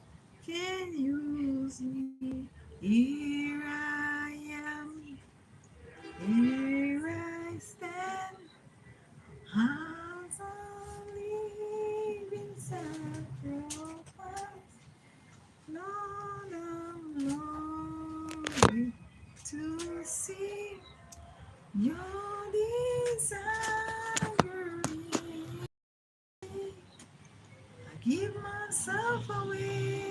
can use me. Here I am, here I stand, as a living sacrifice. Give myself away.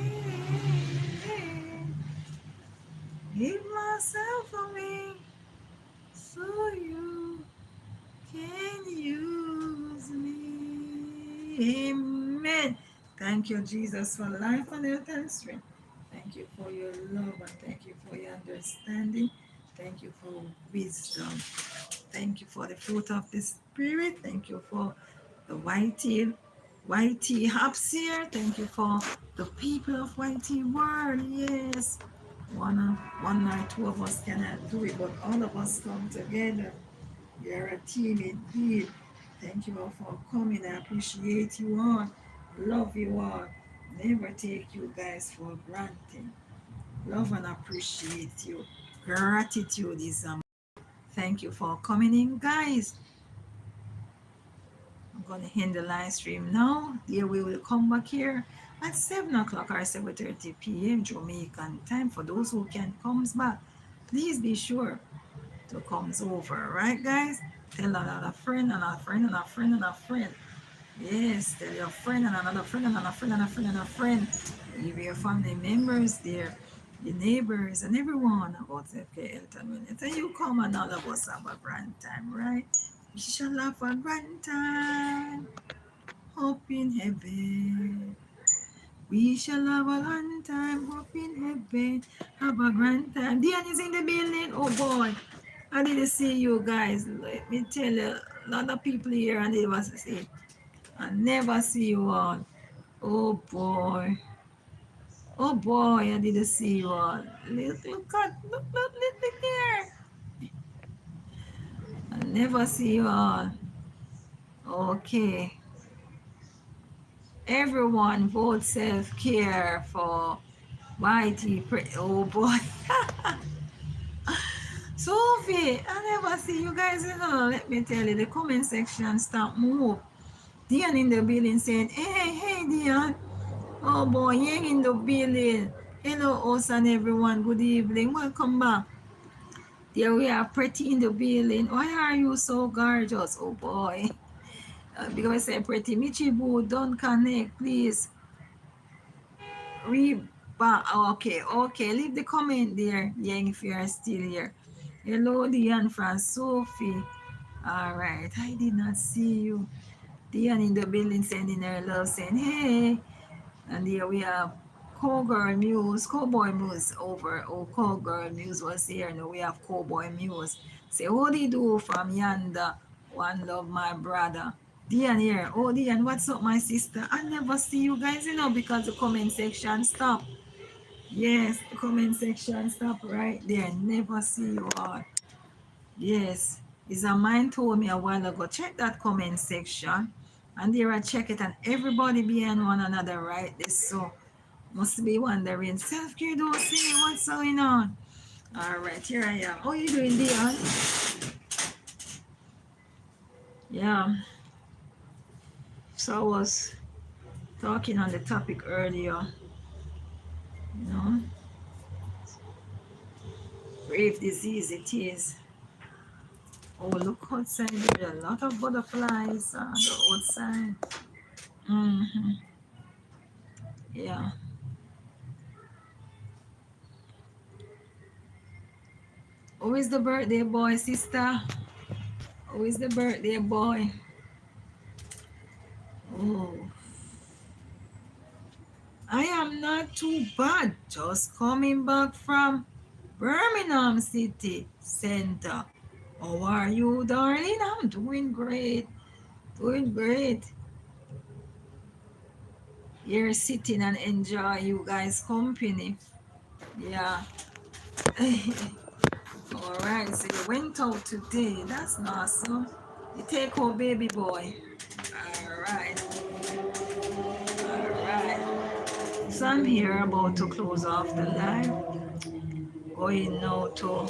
Give myself away so you can use me. Amen. Thank you, Jesus, for life and health and strength. Thank you for your love and thank you for your understanding. Thank you for wisdom. Thank you for the fruit of the Spirit. Thank you for the YT Hubs here. Thank you for the people of YT World. Yes. One or two of us cannot do it, but all of us come together. We are a team indeed. Thank you all for coming. I appreciate you all. Love you all. Never take you guys for granted. Love and appreciate you. Gratitude is a thank you for coming in, guys. I'm gonna end the live stream now. There we will come back here at 7 o'clock or 7:30 p.m. Jamaican time. For those who can comes back, please be sure to comes over, right, guys? Tell another friend, another friend, another friend, another friend. Yes, tell your friend and another friend and another friend and a friend and a friend. Give your family members there, your neighbors and everyone about FK Elton Minute. And you come and all of us have a grand time, right? We shall have a grand time up in heaven. We shall have a grand time up in heaven. Have a grand time. Diane is in the building. Oh boy. I didn't see you guys. Let me tell you, a lot of people here and they was say, I never see you all. Oh boy. Oh boy, I didn't see you all. Look here. I never see you all. Okay. Everyone vote self-care for YT. Oh boy. Sophie, I never see you guys, Let me tell you, the comment section start move. Dion in the building saying, hey, Dion. Oh boy, you're in the building. Hello, host and everyone. Good evening. Welcome back. There we are, pretty in the building. Why are you so gorgeous? Oh boy. Because I say pretty. Michibu, don't connect, please. Okay. Leave the comment there, yeah, if you are still here. Hello, Dion from Sophie. All right. I did not see you. Dion in the building sending her love, saying, hey. And here we have Cowgirl Muse, Cowboy Muse over. Oh, Cowgirl Muse was here. Now we have Cowboy Muse. Say, what do you do from yonder? One love, my brother. Diane here. Oh, Diane, what's up, my sister? I never see you guys, because the comment section stop. Yes, the comment section stop right there. Never see you all. Yes. Is a man told me a while ago, check that comment section. And there I check it and everybody behind one another, right? This so must be wondering, self-care don't see me, what's going on? All right, here I am. How you doing, Dion? Yeah. So I was talking on the topic earlier, you know, grave disease it is. Oh, look outside, there are a lot of butterflies on the outside. Mm-hmm. Yeah. Who is the birthday boy, sister? Who is the birthday boy? Oh, I am not too bad. Just coming back from Birmingham City Center. How are you, darling? I'm doing great. Doing great. Here sitting and enjoy you guys' company. Yeah. All right. So you went out today. That's awesome. You take home baby boy. All right. All right. So I'm here about to close off the live. Going now to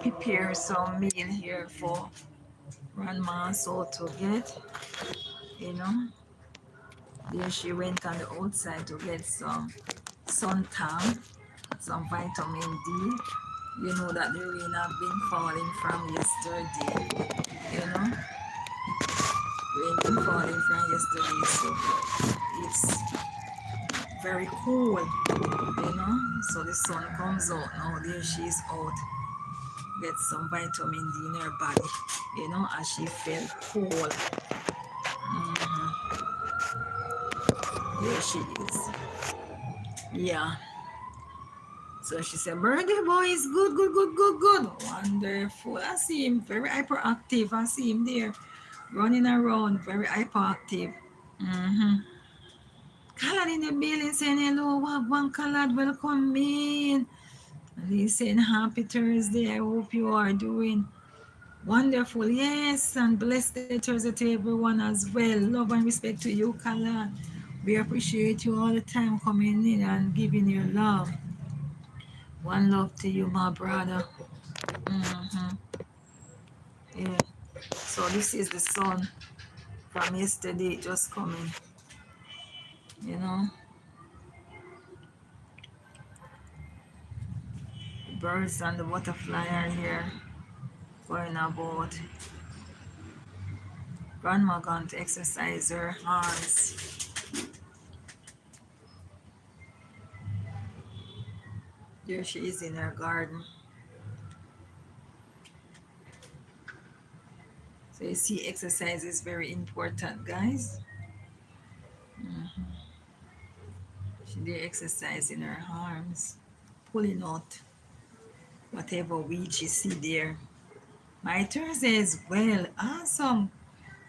prepare some meal here for grandma so to get, you know. There she went on the outside to get some suntan, some vitamin D. You know that the rain have been falling from yesterday, you know. Rain been falling from yesterday, so it's very cool, you know. So the sun comes out now. There she is out. Get some vitamin D in her body, you know, as she felt cool. Hmm. There she is. Yeah. So she said, birthday boy is good, good, good, good, good. Wonderful. I see him very hyperactive. I see him there running around, very hyperactive. Mm-hmm. Khalad in the building saying, hello, Wagwan Khalad, welcome in. And he's saying, happy Thursday. I hope you are doing wonderful. Yes, and blessed Thursday to everyone as well. Love and respect to you, Khalad. We appreciate you all the time coming in and giving your love. One love to you, my brother. Mm-hmm. Yeah. So this is the sun from yesterday just coming, you know. The birds and the butterfly are here going about. Grandma gone to exercise her arms. There she is in her garden. So you see, exercise is very important, guys. Mhm. She did exercise in her arms, pulling out whatever weed she see there. My Thursday is well, awesome.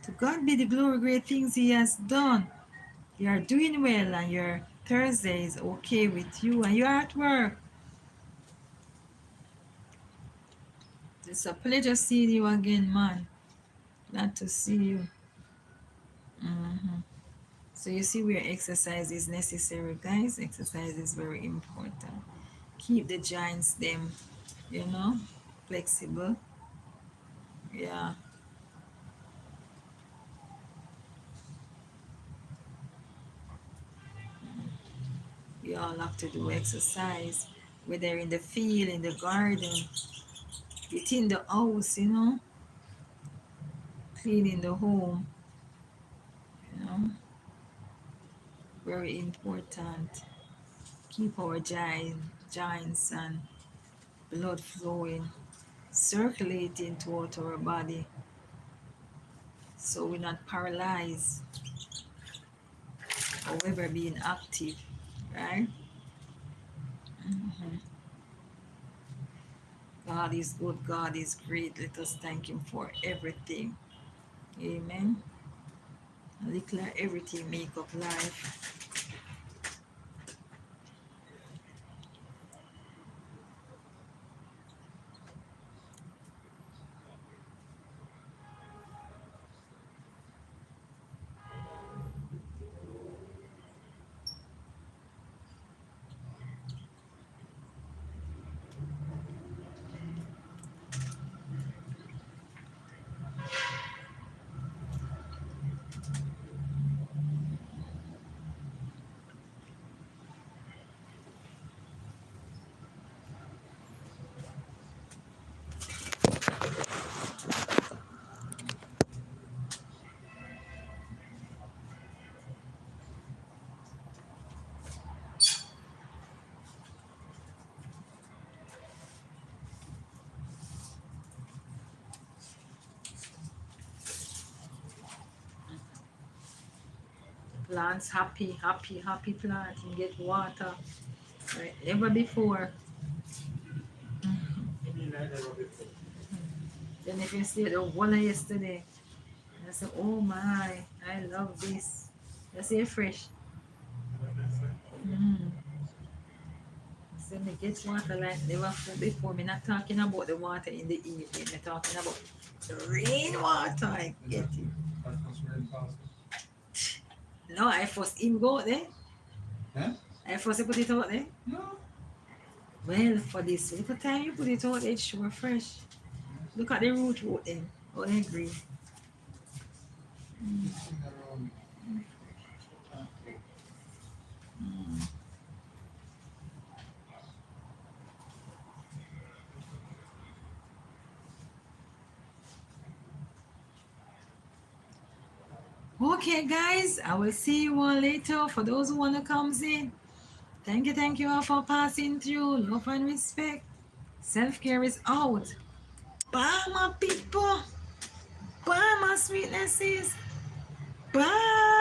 To God be the glory, great things He has done. You are doing well, and your Thursday is okay with you, and you are at work. It's a pleasure seeing you again, man. Glad to see you. Mhm. So you see where exercise is necessary, guys. Exercise is very important. Keep the joints them, you know, flexible. Yeah, we all have to do exercise, whether in the field, in the garden, within the house, you know, cleaning the home, you know, very important. Keep our joints and blood flowing, circulating throughout our body, so we're not paralyzed, however being active, right? Mhm. God is good, God is great. Let us thank Him for everything. Amen. I declare everything make up life. Plants happy, happy, happy plant. You get water. Right? Never before. Then if you see the one yesterday, I said, oh my, I love this. I say fresh. Mm. So me get water like never before. Me not talking about the water in the evening. Me talking about the rain water. I get it. No, I first him go out there. Huh? I first put it out there. No. Well, for this little time you put it out there, it's sure fresh. Look at the root then. Oh, they green. Mm. Mm. Okay, guys, I will see you all later. For those who wanna come in, Thank you all for passing through. Love and respect. Self care is out. Bye, my people. Bye, my sweetnesses. Bye.